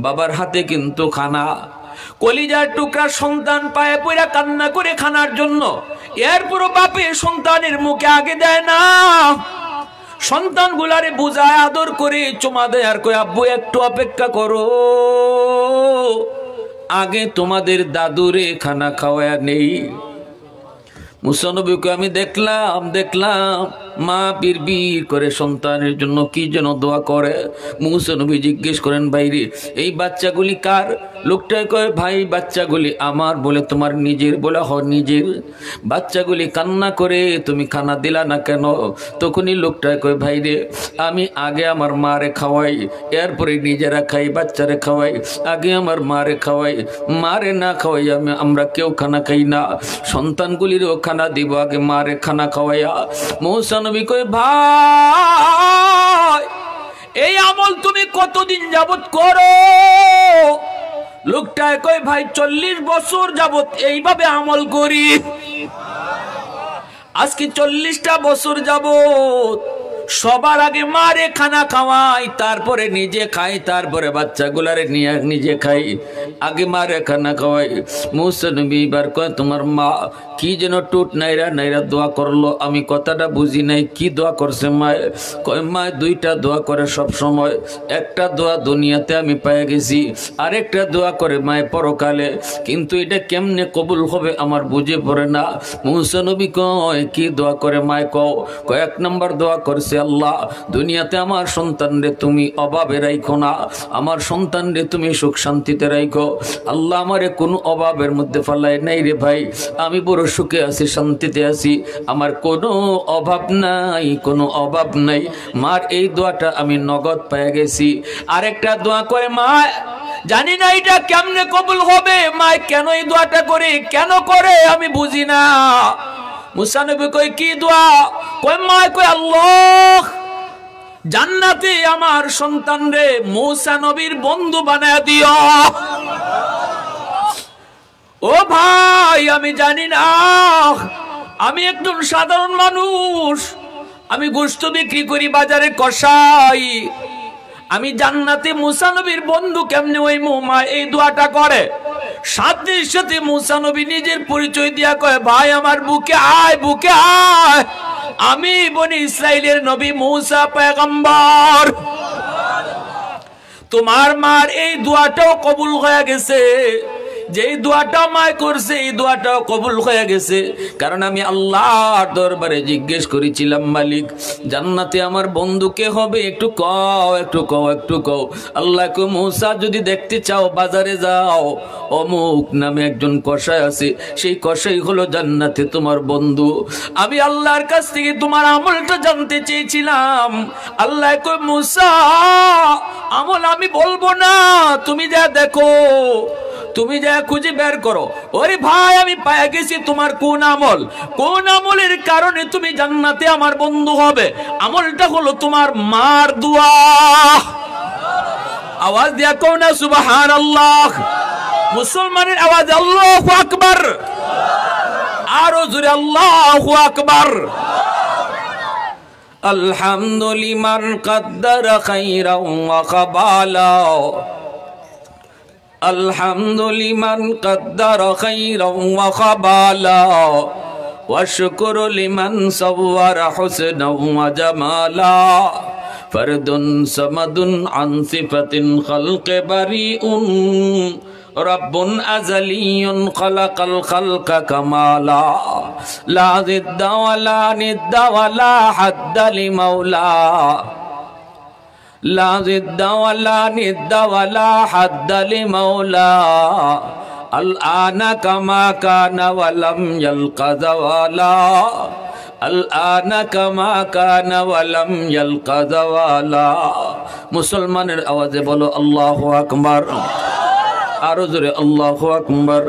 বাবার হাতে কিন্তু খানা, কলিজার টুকরা সন্তান পায়ে পুরা কান্না করে খানার জন্য, এরপরও বাপে সন্তানের মুখে আগে দেয় না, সন্তান গুলারে বুঝায় আদর করে চুমা দেয় আর কই, আব্বু একটু অপেক্ষা করো, আগে তোমাদের দাদুরে খানা খাওয়া নেই। মুসা নবীকে আমি দেখলাম মা বিড়বিড় করে সন্তানের জন্য কি যেন দোয়া করে। মুসা নবী জিজ্ঞেস করেন, ভাইরে এই বাচ্চাগুলি কার? লোকটাই কয়, ভাই বাচ্চাগুলি আমার। বলে তোমার নিজের? বলে হ নিজের। বাচ্চাগুলি কান্না করে তুমি খানা দিলা না কেন? তখনই লোকটাই কয়, ভাইরে আমি আগে আমার মারে খাওয়াই, এরপরে নিজেরা খাই, বাচ্চারে খাওয়াই, আগে আমার মারে খাওয়াই, মারে না খাওয়াই আমরা কেউ খানা খাই না, সন্তানগুলিরও খানা দিব, আগে মারে খানা খাওয়াইয়া। মুসা নবী কয়, ভাই এই আমল তুমি কতদিন যাবত করো? লোকটায় কয়, ভাই 40 বছর যাবত এইভাবে আমল করি। আজকে 40টা বছর যাবত সবার আগে মারে খানা খাওয়াই, তারপরে নিজে খাই, তারপরে বাচ্চাগুলারে নিয়ে নিজে খাই, আগে মারে খানা খাওয়াই। মুসা নবী এবার কয় তোমার মা কি যেন টুট নাইরা নাইরা দোয়া করলো, আমি কথাটা বুঝি নাই, কি দোয়া করছে মায়? কয় মা দুইটা দোয়া করে সব সময়, একটা দোয়া দুনিয়াতে আমি পেয়ে গেছি, আরেকটা দোয়া করে মায় পরকালে, কিন্তু এটা কেমনে কবুল হবে আমার বুঝে পড়ে না। মুসা নবী কয় কি দোয়া করে মায়? কয়েক নম্বর দোয়া করছে, আল্লাহ দুনিয়াতে আমার সন্তান রে তুমি অভাবে রাখো না, আমার সন্তান রে তুমি সুখ শান্তিতে রাখো। আল্লাহ আমারে কোনো অভাবের মধ্যে ফেলায় নাই রে ভাই, আমি বড় সুখে আছি, শান্তিতে আছি, আমার কোনো অভাব নাই, কোনো অভাব নাই। মার এই দোয়াটা আমি নগদ পেয়ে গেছি। আরেকটা দোয়া করে মা, জানি না এটা কেমনে কবুল হবে, মা কেন এই দোয়াটা করে, কেন করে আমি বুঝি না। মুসা নবী কই কি দোয়া? কই মা কই আল্লাহ জান্নাতে আমার সন্তান রে মুসা নবীর বন্ধু বানায় দিও। ও ভাই আমি জানি না, আমি একজন সাধারণ মানুষ, আমি গোশত বিক্রি করি বাজারে কষাই, আমি জান্নাতে মুসা নবীর বন্ধু কেমনে ওই মা এই দোয়াটা করে? সাথে সাথে মুসা নবী নিজের পরিচয় দিয়া কয় ভাই আমার বুকে আয়, বুকে আয়, আমি বনি ইসরাইলের নবী মুসা পয়গম্বর। তোমার মার এই দোয়াটাও কবুল হয়ে গেছে, যেই দোয়াটা মায় করছে এই দোয়াটাও কবুল হয়ে গেছে, কারণ আমি আল্লাহর দরবারে জিজ্ঞেস করেছিলাম মালিক জান্নাতে আমার বন্ধু কে হবে, একটু কও, একটু কও, একটু কও। আল্লাহ কো মুসা যদি দেখতে চাও বাজারে যাও, অমুক নামে একজন কসাই আছে, সেই কসাই হলো জান্নাতে তোমার বন্ধু। আমি আল্লাহর কাছ থেকে তোমার আমলটা জানতে চেয়েছিলাম। আল্লাহ কো মুসা আমল আমি বলবো না, তুমি যা দেখো, তুমি যা খুঁজে বের করো। ওরে ভাই আমি পেয়ে গেছি তোমার কোন আমল, কোন আমলের কারণে তুমি জান্নাতে আমার বন্ধু হবে। আমলটা হলো তোমার মার দোয়া। আওয়াজ দিয়া কও না সুবহানাল্লাহ। মুসলমানের আওয়াজ আল্লাহু আকবার, আরো জোরে আল্লাহু আকবার। আলহামদুলিমান কদ্দারা খাইরাও ওয়া কাবালা, আলহামদুলিমান কদ্দারা খাইরাও ওয়া কাবালা, ওয়া শুকরু লিমান সাওয়ারা হুসনাও ওয়া জামালা, ফরদুন সামাদুন আন সিফাতিন খালকি বারিউন, রব্বুন আযালিয়ুন খালাকাল খালকা কামালা, লা জিদ্দা ওয়ালা নিদ্দা ওয়ালা হাদ্দা লিমাওলা, লা জিদ্দা ওয়ালা নিদ্দা ওয়ালা হাদ্দা লিমাওলা, আল আনা কামা কানা ওয়ালাম ইয়ালকা যাওয়ালা, আল আনা কামা কানা ওয়ালাম ইয়ালকা যাওয়ালা। মুসলমানের আওয়াজে বলো আল্লাহু আকবার, আরো জোরে আল্লাহু আকবার।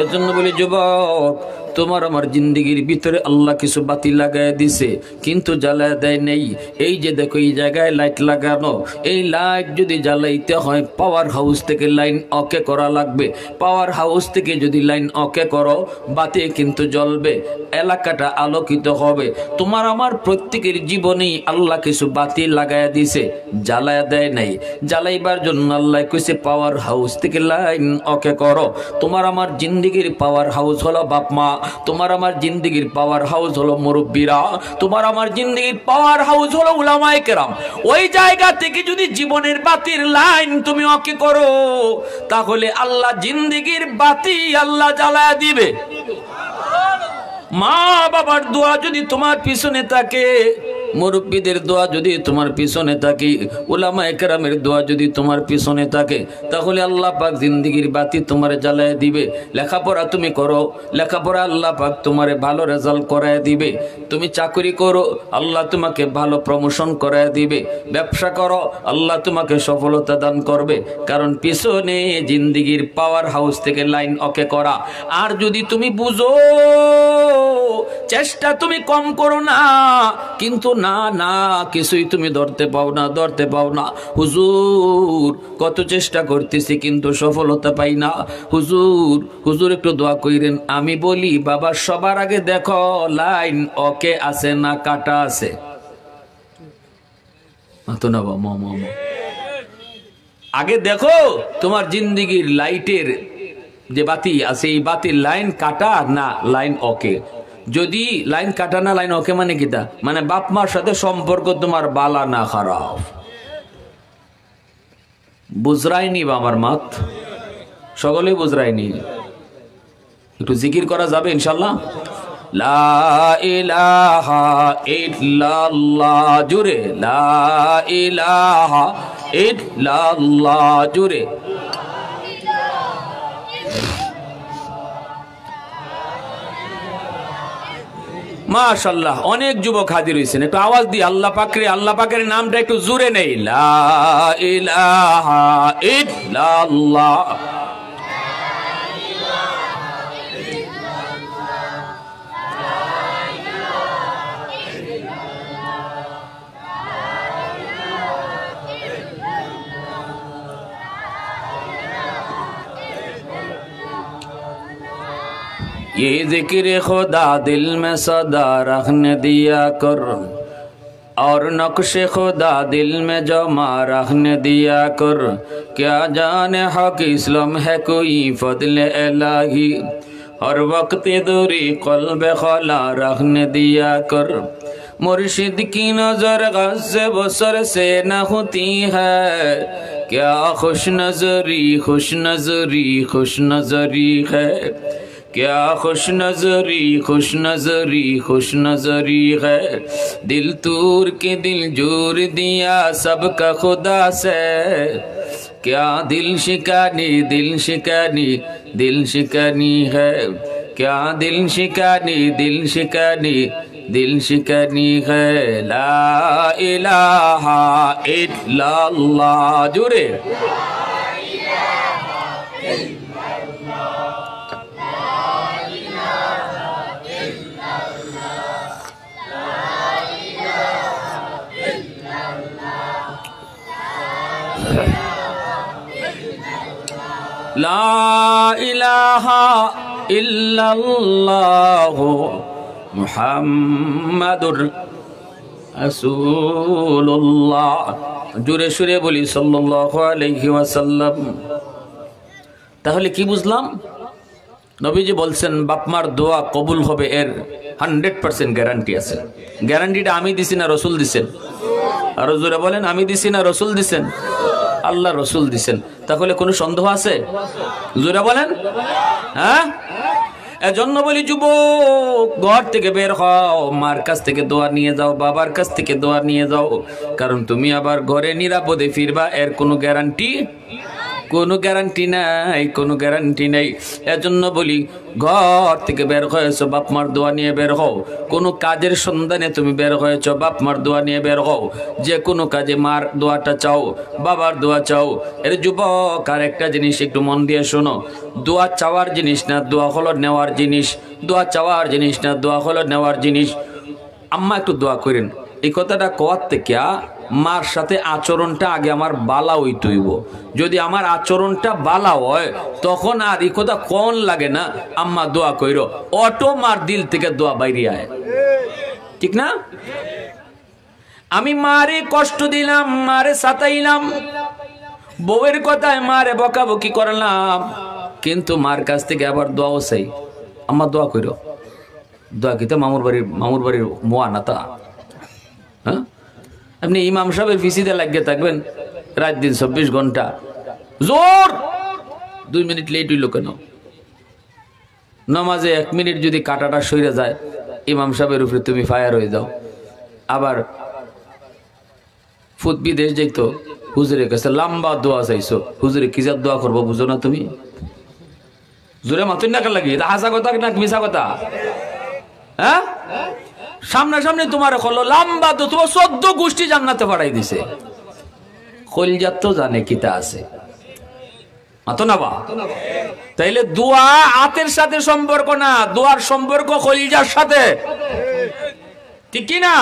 এজন্য বলি যুবক, তোমার আমার জিন্দেগির ভিতরে আল্লাহ কিছু বাতি লাগায় দিছে, কিন্তু জ্বালায় দেয় নেই। এই যে দেখো এই জায়গায় লাইট লাগানো, এই লাইট যদি জ্বালাইতে হয় পাওয়ার হাউস থেকে লাইন ওকে করা লাগবে। পাওয়ার হাউস থেকে যদি লাইন ওকে করো বাতি কিন্তু জ্বলবে, এলাকাটা আলোকিত হবে। তোমার আমার প্রত্যেকের জীবনেই আল্লাহ কিছু বাতি লাগায় দিছে, জ্বালায় দেয় নাই। জ্বালাইবার জন্য আল্লাহ কইছে পাওয়ার হাউস থেকে লাইন ওকে করো। তোমার আমার জিন্দেগির পাওয়ার হাউস হলো বাপ মা, তোমার আমার জিন্দেগির পাওয়ার হাউস হলো মুরব্বীরা, তোমার আমার জিন্দেগির পাওয়ার হাউস হলো উলামায়ে কেরাম। ওই জায়গা থেকে যদি জীবনের বাতির লাইন তুমি ওকে করো, তাহলে আল্লাহ জিন্দেগির বাতি আল্লাহ জ্বালায় দিবে। মা বাবার দোয়া যদি তোমার পিছনে থাকে, মুরব্বীদের দোয়া যদি তোমার পিছনে থাকে, উলামায়ে কেরামের দোয়া যদি তোমার পিছনে থাকে, তাহলে আল্লাহ পাক জিন্দেগির বাতি তোমার জ্বালায় দিবে। লেখাপড়া তুমি করো, লেখাপড়া আল্লাহ পাক তোমারে ভালো রেজাল্ট করায় দিবে। তুমি চাকরি করো, আল্লাহ তোমাকে ভালো প্রমোশন করায় দিবে। ব্যবসা করো, আল্লাহ তোমাকে সফলতা দান করবে, কারণ পিছনে জিন্দেগির পাওয়ার হাউস থেকে লাইন ওকে করা। আর যদি তুমি বুঝো, চেষ্টা তুমি কম করো না, কিন্তু না না কিছুই তুমি ধরতে পাও না, ধরতে পাও না। হুজুর কত চেষ্টা করতেছি কিন্তু সফলতা পাই না, হুজুর হুজুর একটু দোয়া কইরেন। আমি বলি বাবা সবার আগে দেখো লাইন ওকে আছে না কাটা আছে। মাতো না বাবা, আগে দেখো তোমার জিন্দিগির লাইটের যে বাতি আছে এই বাতির লাইন কাটা না লাইন ওকে। যদি লাইন কাটা না লাইন ওকে মানে কিটা, মানে বাপ মার সাথে সম্পর্ক তোমার বালা না খারাপ। বুঝরাইনি বা আমার মাত সকলে বুঝরাইনি। একটু জিকির করা যাবে ইনশাল্লাহ। লা ইলাহা ইল্লাল্লাহ জুরে, লা ইলাহা ইল্লাল্লাহ জুরে। মাশাআল্লাহ, অনেক যুবক হাজির হয়েছেন। একটু আওয়াজ দিয়ে আল্লাহ পাকের, আল্লাহ পাকের নামটা একটু জোরে নেই। লা ইলাহা ইল্লাল্লাহ। ये जिक्र खुदा दिल में सदा रखने दिया कर, और नक्श खुदा दिल में जमा रखने दिया कर। क्या जाने हक इस्लाम है कोई फضل इलाही, हर वक्त दूरी क़ल्ब खला रखने दिया कर। मुर्शिद की नजर ग़ज़्ज़ बसर से न होती है, क्या खुश नजरी खुश नजरी खुश नजरी है। क्या खुश नजरी खुश नजरी खुश नजरी है। दिल तूर के दिल जोर दिया सबका खुदा से, क्या दिल शिकानी दिल शिकानी दिल शिकानी है। क्या दिल शिकानी दिल शिकानी दिल शिकानी है। ला इलाहा इल्लल्लाह जुरे। ला इलाहा इल्लल्लाह मुहम्मदुर रसूलुल्लाह। জোরে সুরে বলি সাল্লাল্লাহু আলাইহি ওয়াসাল্লাম। তাহলে কি বুঝলাম? নবীজি বলছেন বাপমার দোয়া কবুল হবে, এর 100% গ্যারান্টি আছে। গ্যারান্টিটা আমি দিছি না রসুল দিছেন? আরো জোরে বলেন, আমি দিছি না রসুল দিছেন? আল্লাহ রসুল দিছেন। তাহলে কোনো সন্দেহ আছে? জোরে বলেন। হ্যাঁ, এজন্য বলি যুবক, ঘর থেকে বের হও, মার কাছ থেকে দোয়া নিয়ে যাও, বাবার কাছ থেকে দোয়া নিয়ে যাও, কারণ তুমি আবার ঘরে নিরাপদে ফিরবা, এর কোনো গ্যারান্টি নাই, কোনো গ্যারান্টি নেই। এজন্য বলি ঘর থেকে বের হয়েছ, বাপ মার দোয়া নিয়ে বের হও। কোনো কাজের সন্ধানে তুমি বের হয়েছ, বাপ মার দোয়া নিয়ে বের হও। যে কোনো কাজে মার দোয়াটা চাও, বাবার দোয়া চাও। এর যুবক আর একটা জিনিস একটু মন দিয়ে শোনো, দোয়া চাওয়ার জিনিস না, দোয়া হলো নেওয়ার জিনিস। দোয়া চাওয়ার জিনিস না, দোয়া হলো নেওয়ার জিনিস। আম্মা একটু দোয়া করেন, এই কথাটা কোয়ার থেকে মার সাথে আচরণটা আগে আমার বালা হইতে হইব। যদি আমার আচরণটা বালা হয় তখন আর এই কথা কোন লাগে না, আম্মা দোয়া কইরো, অটো মার দিল থেকে দোয়া বাইরে আয়, ঠিক না? আমি মারে কষ্ট দিলাম, মারে সাতাইলাম, বউয়ের কথায় মারে বকাবকি করলাম, কিন্তু মার কাছ থেকে আবার দোয়াও চাই, আম্মা দোয়া কইরো। দোয়া কিতা মামুর বাড়ির মোয়া না তা? হ্যাঁ, আপনি ইমাম সাহেবের ফিসিতে লাগিয়ে থাকবেন রাত দিন 24 ঘন্টা, জোর 2 মিনিট লেট হইল কেন? নামাজে 1 মিনিট যদি কাটাটা সইরে যায়, ইমাম সাহেবের উপরে তুমি ফায়ার হয়ে যাও। আবার ফুট বিদেশ যাইতো, হুজুরের কাছে লম্বা দোয়া চাইছো, হুজুরে কি যা দোয়া করবো বুঝো না তুমি? জোরে মাতুন না লাগে, এটা হাসা কথা না মিশা কথা? হ্যাঁ, সামনাসামনি তোমার হলো লম্বা তো, তোমার 14 গোষ্ঠী জান্নাতে পাঠাই দিছে। কলজাত তো জানে কিতা আছে, মাতো না বা? তাইলে দোয়া হাতের সাথে সম্পর্ক না, দোয়ার সম্পর্ক কলজার সাথে, ঠিক কি না?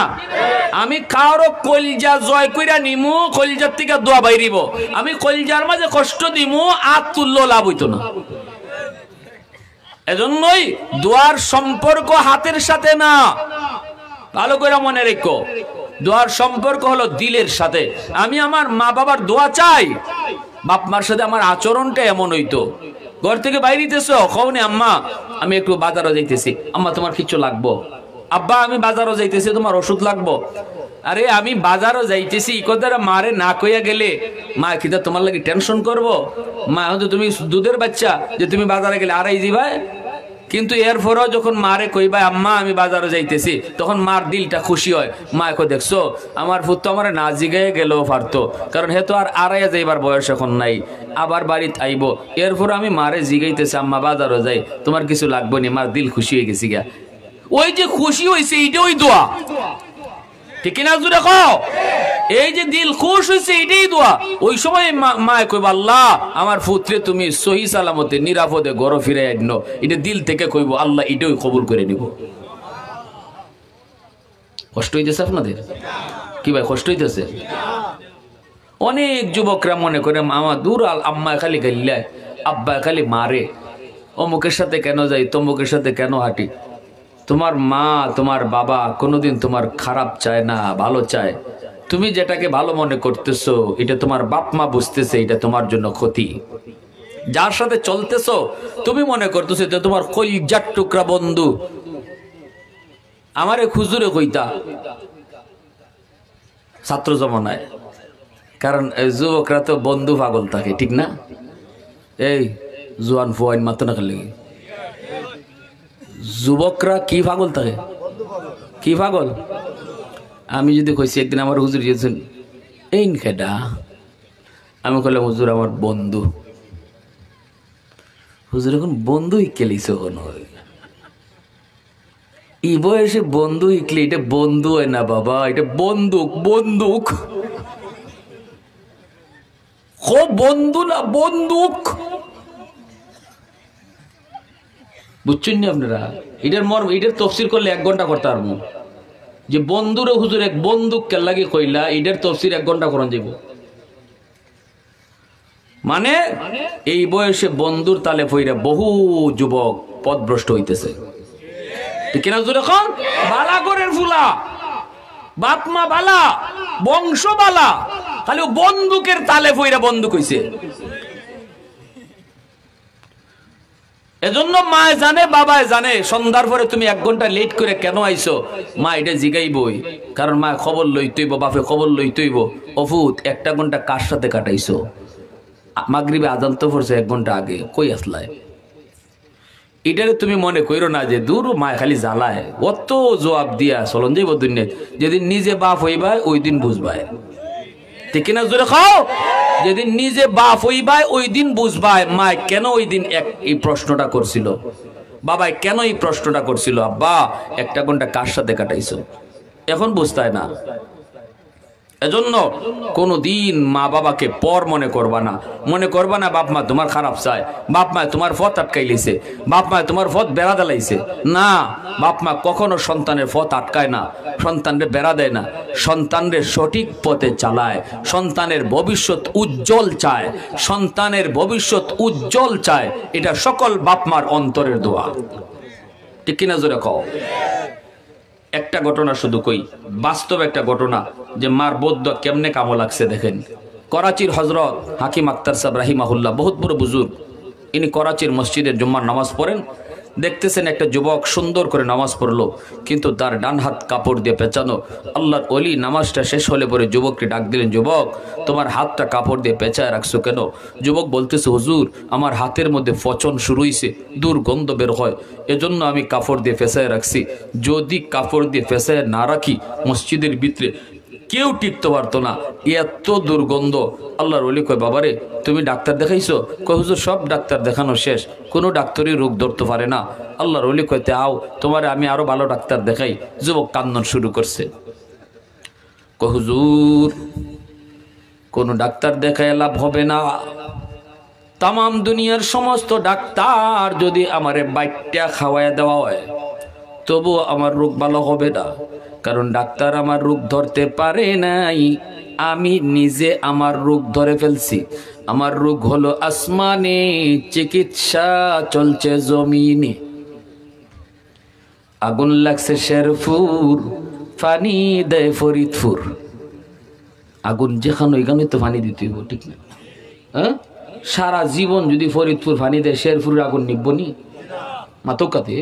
আমি কারো কলজা জয় কইরা নিমু, কলজার থেকে দোয়া বাইরিব। আমি কলজার মাঝে কষ্ট দিমু, আত তুল্য লাভ হইতো না। এজন্যই দোয়ার সম্পর্ক হাতের সাথে না, ভালো করে মনে রেখো। দোয়ার সম্পর্ক হলো দিলের সাথে। আমি আমার মা বাবার দোয়া চাই, বাপ মার সাথে আমার আচরণটা এমন হইতো। ঘর থেকে বাইরেতেছো, কওনি আম্মা আমি একটু বাজারও যাইতেছি, আম্মা তোমার কিছু লাগবো, আব্বা আমি বাজারও যাইতেছি তোমার ওষুধ লাগবো। আরে আমি বাজারও যাইতেছি কথাটা মারে না কইয়া গেলে মা কিতা তোমার লাগি টেনশন করবো? মা হয়তো তুমি দুধের বাচ্চা যে তুমি বাজারে গেলে আড়াই দিবা, কিন্তু এরপরও যখন মারে কইবা আম্মা আমি বাজারে যাইতেছি, তখন মার দিলটা খুশি হয়। মা এখন দেখছো আমার ফুত তো আমার না জিগাইয়া গেলেও পারতো, কারণ হে তো আর আড়াইয়া যাইবার বয়স এখন নাই, আবার বাড়িতে আইব। এরপর আমি মারে জিগাইতেছি আম্মা বাজারও যাই, তোমার কিছু লাগবে নি, মার দিল খুশি হয়ে গেছি গা। ওই যে খুশি হয়েছে এইটা ওই দোয়া, ঠিক না জুড়ে কও? এই যে দিল খুশ হয়েছে এটাই দোয়া। ওই সময় মা কইব আল্লাহ আমার পুত্রে তুমি সহি সালামতে নিরাপদে ঘর ফিরে আনো, এটা দিল থেকে কইব আল্লাহ এটাই কবুল করে নিব। কষ্ট হইতেছে আপনাদের? কি ভাই কষ্ট হইতেছে? অনেক যুবকরা মনে করে মামা দূর আম্মা খালি গাইলায়, আব্বা খালি মারে, অমুকের সাথে কেন যাই, তমুকের সাথে কেন হাঁটি। তোমার মা তোমার বাবা কোনোদিন তোমার খারাপ চায় না, ভালো চায়। তুমি যেটাকে ভালো মনে করতেছো এটা তোমার বাপ মা বুঝতেছে এটা তোমার জন্য ক্ষতি। যার সাথে চলতেছো তুমি মনে করতেছো এটা তোমার কলিজার টুকরা বন্ধু। আমারে খুজুরে কইতা ছাত্র জমানায়, কারণ যুবকরা তো বন্ধু পাগল থাকে, ঠিক না? এই জোয়ান ফুয়াইন মাত্র না খালি যুবকরা কি পাগল থাকে, কি পাগল? আমি যদি কইছি একদিন আমার হুজুর দিয়েছেন এই খেডা, আমি কইলাম হুজুর আমার বন্ধু। হুজুর এখন বন্ধু ইকেলিস এই বয়সে বন্ধু ইকলি, এটা বন্ধু হয় না বাবা, এটা বন্দুক। বন্দুক বন্ধু না বন্দুক, বুঝছেন না আপনারা? এটার মর্ম এটার তফসির করলে 1 ঘন্টা করতে পারবো। যে বন্ধুরে হুজুর এক বন্দুক কে লাগি কইলা, এটার তফসির 1 ঘন্টা করন যাব। মানে এই বয়সে বন্ধুর তালে পইরা বহু যুবক পথভ্রষ্ট হইতেছে, ঠিক না? হুজুর এখন বালা করের ফুলা, বাপ মা বালা, বংশ বালা, খালি বন্দুকের তালে পইরা বন্দুক হইছে। এজন্য মা জানে বাবায় জানে সন্ধ্যার পরে তুমি 1 ঘন্টা লেট করে কেন আইছো, মা এটা জিগাইবই, কারণ মা খবর লইতেইব, বাপে খবর লইতেইব। অফুত 1টা ঘন্টা কার সাথে কাটাইছো? মাগরিবে আজান তো পড়ছে 1 ঘন্টা আগে, কই আসলাই? এটারে তুমি মনে কইরো না যে দূর মা খালি জ্বালায়, অত জবাব দিয়া চলন যাইব দুনিয়া। যেদিন নিজে বাপ হইবাই ওই দিন বুঝবাই, ঠিক না? জোরে খাও। যেদিন নিজে বাপ হইবাই ওই দিন বুঝবাই মা কেন ওই দিন এই প্রশ্নটা করছিল, বাবাই কেন এই প্রশ্নটা করছিল, আব্বা 1টা ঘন্টা কার সাথে কাটাইছো, এখন বুঝতাই না। এজন্য কোনদিন মা বাবাকে পর মনে করবা না, মনে করবা না বাপ মা তোমার খারাপ চায়, বাপ মা তোমার পথ আটকাইলিছে, বাপ মা তোমার পথ বেড়া দিলাইছে। না, বাপ মা কখনো সন্তানের পথ আটকায় না, সন্তানরে বেড়া দেয় না, সন্তানরে সঠিক পথে চালায়, সন্তানের ভবিষ্যৎ উজ্জ্বল চায়, সন্তানের ভবিষ্যৎ উজ্জ্বল চায়। এটা সকল বাপ মার অন্তরের দোয়া, ঠিক কিনা জোরে কও? একটা ঘটনা শুধু কই, বাস্তব একটা ঘটনা, যে মার বদ্দ কেমনে কামো লাগছে দেখেন। করাচির হজরত হাকিম আক্তার সাহেব রাহিমাহুল্লাহ, বহুত বড় বুজুর্গ, ইনি করাচির মসজিদে জুম্মার নামাজ পড়েন। দেখতেছেন একটা যুবক সুন্দর করে নামাজ পড়লো, কিন্তু তার ডান হাত কাপড় দিয়ে পেঁচানো। আল্লাহর ওলি নামাজটা শেষ হলে পরে যুবককে ডাক দিলেন, যুবক তোমার হাতটা কাপড় দিয়ে পেঁচায় রাখছো কেন? যুবক বলতেছে, হুজুর আমার হাতের মধ্যে পচন শুরু হয়েছে, দুর্গন্ধ বের হয়, এজন্য আমি কাপড় দিয়ে পেঁচায় রাখছি। যদি কাপড় দিয়ে পেঁচায় না রাখি মসজিদের ভিতরে কেউ টিকতে পারতো না, এত দুর্গন্ধ। আল্লাহর ওলি কয়, বাবারে তুমি ডাক্তার দেখাইছো? কয় হুজুর সব ডাক্তার দেখানো শেষ, কোনো ডাক্তারই রোগ ধরতে পারে না। আল্লাহর ওলি কইতে, আও তোমারে আমি আরো ভালো ডাক্তার দেখাই। যুবক কান্দন শুরু করছে, কয় হুজুর কোনো ডাক্তার দেখায় লাভ হবে না, তামাম দুনিয়ার সমস্ত ডাক্তার যদি আমারে বাইটটা খাওয়ায় দেওয়া হয় তবু আমার রোগ ভালো হবে না, কারণ ডাক্তার আমার রোগ ধরতে পারে নাই, আমি নিজে আমার রোগ ধরে ফেলছি। আমার রোগ হলো আসমানে, চিকিৎসা চলছে জমিনে। আগুন লাগছে শেরপুর, পানি দেয় ফরিদপুর, আগুন যেখানে ওইখানে তো পানি দিতে হইব, ঠিক না? হ্যাঁ, সারা জীবন যদি ফরিদপুর পানি দেয়, শেরপুরের আগুন নিবব নি? মাতকাতে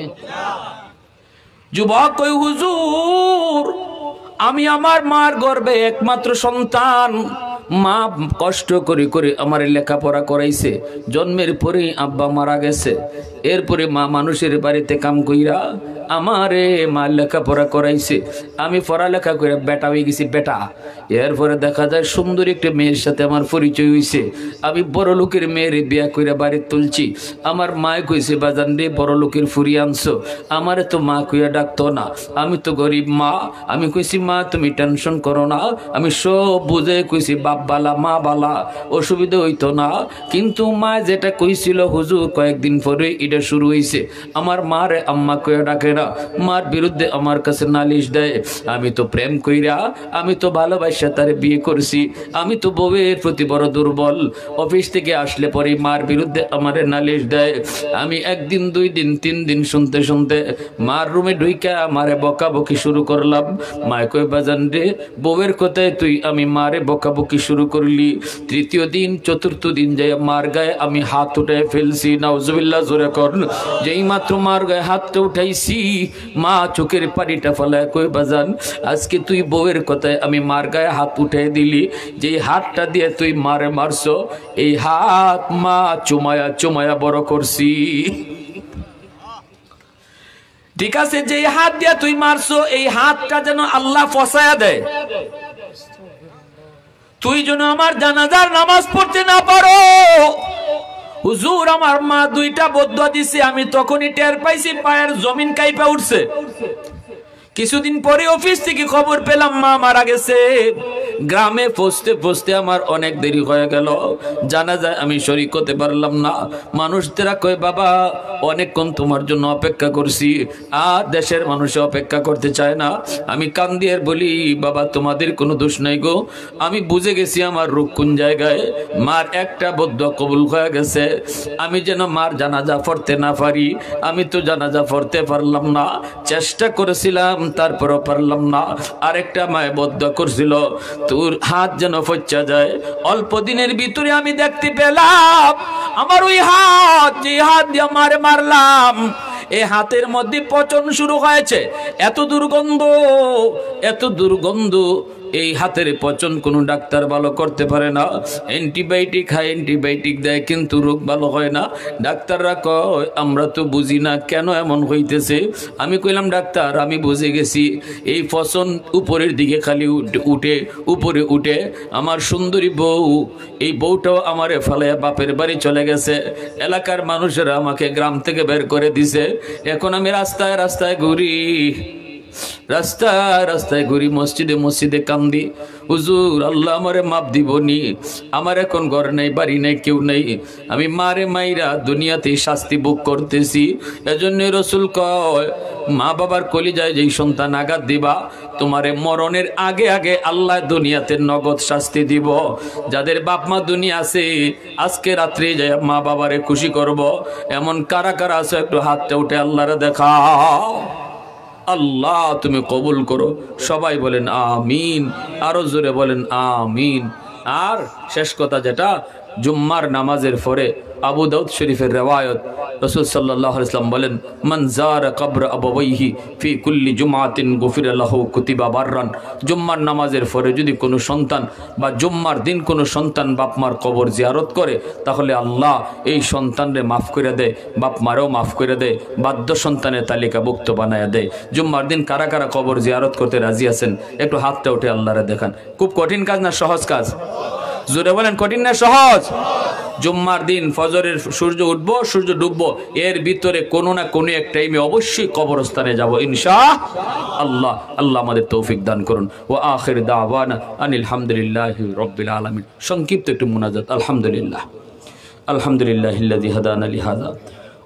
যুবক কই, হুজুর আমি আমার মার গর্ভে একমাত্র সন্তান, মা কষ্ট করে করে আমার লেখাপড়া করাইছে, জন্মের পরেই আব্বা মারা গেছে, এরপরে মা মানুষের বাড়িতে কাম কইরা আমারে মা লেখাপড়া করাইছে, আমি পড়ালেখা করে বেটা হয়ে গেছি বেটা। এরপরে দেখা যায় সুন্দর একটা মেয়ের সাথে আমার পরিচয় হয়েছে, আমি বড় লোকের মেয়ের বিয়া করে বাড়ি তুলছি। আমার মায় কইছে, বাজান রে বড় লোকের ফুরিয়ে আনছো, আমারে তো মা কইয়া ডাকতো না, আমি তো গরিব মা। আমি কইছি মা তুমি টেনশন করো না, আমি সব বুঝে কইছি বাপ বালা মা বালা, অসুবিধা হইতো না। কিন্তু মা যেটা কইছিল হুজুর কয়েকদিন পরে এটা শুরু হয়েছে, আমার মারে আম্মা কইয়া ডাকে না, মার বিরুদ্ধে আমার কাছে নালিশ দেয়। আমি তো প্রেম কইরা, আমি তো ভালোবাসা তারে বিয়ে করছি, আমি তো বউয়ের প্রতি বড় দুর্বল। অফিস থেকে আসলে পরে মার বিরুদ্ধে আমারে নালিশ দেয়। আমি একদিন দুই দিন তিন দিন শুনতে শুনতে মার রুমে ঢুইকা মারে বকাবকি শুরু করলাম। মায় কই বাজান রে বউয়ের কথায় তুই আমি মারে বকাবকি শুরু করলি। তৃতীয় দিন চতুর্থ দিন যাই মার গায়ে আমি হাত উঠে ফেলছি, নাউজুবিল্লাহ জোরে কর। যেই মাত্র মার গায়ে হাতটা উঠাইছি, মা চোখের পানিটা ফেলায় কই বাজান আজকে তুই বউয়ের কথায় আমি মার গায়ে হাত উঠে দিলি, যেই হাতটা দিয়ে তুই মারে মারছো এই হাত মা চুমায়া চুমায়া বড় করছি। ঠিক আছে, যে হাত দিয়া তুই মারছো এই হাতটা যেন আল্লাহ ফসায়া দেয়, তুই যেন আমার জানাজার নামাজ পড়তে না পারো। হুজুর আমার মা দুইটা বদুয়া দিছে, আমি তখনই টের পাইছি পায়ের জমিন কাইপা উঠছে। কিছুদিন পরে অফিস থেকে খবর পেলাম মা মারা গেছে। গ্রামে পৌঁছতে পৌঁছতে আমার অনেক দেরি হয়ে গেল, জানাজায় আমি শরীক হতে পারলাম না। মানুষদেরা কয় বাবা অনেকক্ষণ তোমার জন্য অপেক্ষা করছি, আর দেশের মানুষ অপেক্ষা করতে চায় না। আমি কান্দিয়ে বলি বাবা তোমাদের কোনো দোষ নাই গো, আমি বুঝে গেছি আমার রোগ কোন জায়গায়। মার একটা বদুয়া কবুল হয়ে গেছে, আমি যেন মার জানাজা পড়তে না পারি। আমি তো জানাজা পড়তে পারলাম না, চেষ্টা করেছিলাম তারপরও পারলাম না। আরেকটা মায়ে বদুয়া করছিল তোর হাত যেন ফচ্চা যায়। অল্প দিনের ভিতরে আমি দেখতে পেলাম আমার ওই হাত, যে হাত দিয়ে মারে মারলাম, এই হাতের মধ্যে পচন শুরু হয়েছে। এত দুর্গন্ধ, এত দুর্গন্ধ, এই হাতের পচন কোনো ডাক্তার ভালো করতে পারে না। অ্যান্টিবায়োটিক খায়, অ্যান্টিবায়োটিক দেয়, কিন্তু রোগ ভালো হয় না। ডাক্তাররা কয় আমরা তো বুঝি না কেন এমন হইতেছে। আমি কইলাম ডাক্তার আমি বুঝে গেছি, এই পচন উপরের দিকে খালি উঠে উপরে উঠে। আমার সুন্দরী বউ, এই বউটাও আমারে ফেলাইয়া বাপের বাড়ি চলে গেছে। এলাকার মানুষেরা আমাকে গ্রাম থেকে বের করে দিছে। এখন আমি রাস্তায় রাস্তায় ঘুরি, রাস্তায় রাস্তায় ঘুরি, মসজিদে মসজিদে কান্দি, হুজুর আল্লাহ আমারে মাপ দিবনি, আমার এখন ঘর নেই বাড়ি নেই কেউ নেই, আমি মারে মাইরা দুনিয়াতেই শাস্তি ভোগ করতেছি। এজন্য রসুল কয় মা বাবার কলিজায় যেই সন্তান আঘাত দিবা, তোমারে মরণের আগে আগে আল্লাহ দুনিয়াতে নগদ শাস্তি দিব। যাদের বাপ মা দুনিয়া আছে আজকে রাত্রে যাই মা বাবারে খুশি করব, এমন কারা কারা আছে একটু হাতটা উঠে আল্লাহরে দেখাও। আল্লাহ তুমি কবুল করো। সবাই বলেন আমিন, আরো জোরে বলেন আমিন। আর শেষ কথা যেটা, জুম্মার নামাজের পরে আবু দাউদ শরীফের রিওয়ায়াত, রাসূল সাল্লাল্লাহু আলাইহি ওয়াসাল্লাম বলেন মান যারা কবর আবাওয়াইহি ফি কুল্লি জুমআতিন গুফিরা লাহু কুতিবা বাররান। জুম্মার নামাজের পরে যদি কোনো সন্তান বা জুম্মার দিন কোনো সন্তান বাপ মার কবর জিয়ারত করে, তাহলে আল্লাহ এই সন্তানরে মাফ করে দেয়, বাপ মারেও মাফ করে দেয়, বাধ্য সন্তানের তালিকাভুক্ত বানায়া দেয়। জুম্মার দিন কারা কারা কবর জিয়ারত করতে রাজি আছেন একটু হাতটা উঠে আল্লাহরে দেখান। খুব কঠিন কাজ না সহজ কাজ? জোরে বলেন কঠিন না সহজ? জুম্মার দিন ফজরের সূর্য উঠবো সূর্য ডুববো, এর ভিতরে কোনো না কোনো এক টাইমে অবশ্যই কবরস্থানে যাব ইনশাআল্লাহ। আল্লাহ আমাদের তৌফিক দান করুন। ওয়া আখির দাওয়ানা আনিল হামদুলিল্লাহি রাব্বিল আলামিন। সংক্ষিপ্ত একটু মুনাজাত। আলহামদুলিল্লাহ, আলহামদুলিল্লাহিল্লাযী হাদানা লিহাযা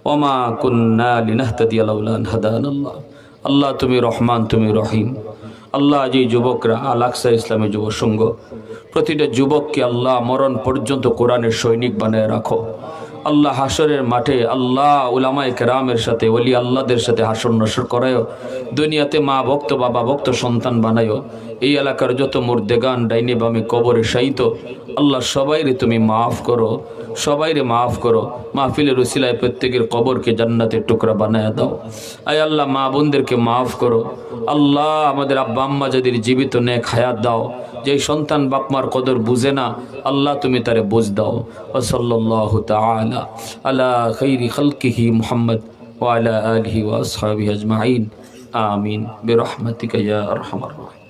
ওয়া মা কুন্না লিনাহতাদিয়া লাউলা আন হাদানাল্লাহ। আল্লাহ তুমি রহমান, তুমি রহিম। আল্লাহ যে যুবকরা আল আকসা ইসলামী যুব সংঘ, প্রতিটা যুবককে আল্লাহ মরণ পর্যন্ত কোরআনের সৈনিক বানায় রাখো। আল্লাহ হাসরের মাঠে আল্লাহ উলামায়ে কেরামের সাথে ওলি আল্লাহদের সাথে হাসর নসর করায়ও, দুনিয়াতে মা ভক্ত বাবা ভক্ত সন্তান বানায়ও। এই এলাকার যত মুর্দেগান ডাইনে বামে কবরে শায়িত আল্লাহ সবাইরে তুমি মাফ করো, সবাইরে মাফ করো। মাহফিলের উসিলায় প্রত্যেকের কবরকে জান্নাতের টুকরা বানায় দাও। আয় আল্লাহ মা বোনদেরকে মাফ করো। আল্লাহ আমাদের আব্বা আম্মা যাদের জীবিত নেক হায়াত দাও। যেই সন্তান বাপমার কদর বুঝে না আল্লাহ তুমি তারে বুঝ দাও। ওয়া সাল্লাল্লাহু তাআলা আলা খাইরি খালকিহি মুহাম্মদ ওয়া আলা আলিহি ওয়া আসহাবিহি আজমাইন। আমিন বিরহমাতিকা ইয়া আরহামার রাহিমিন।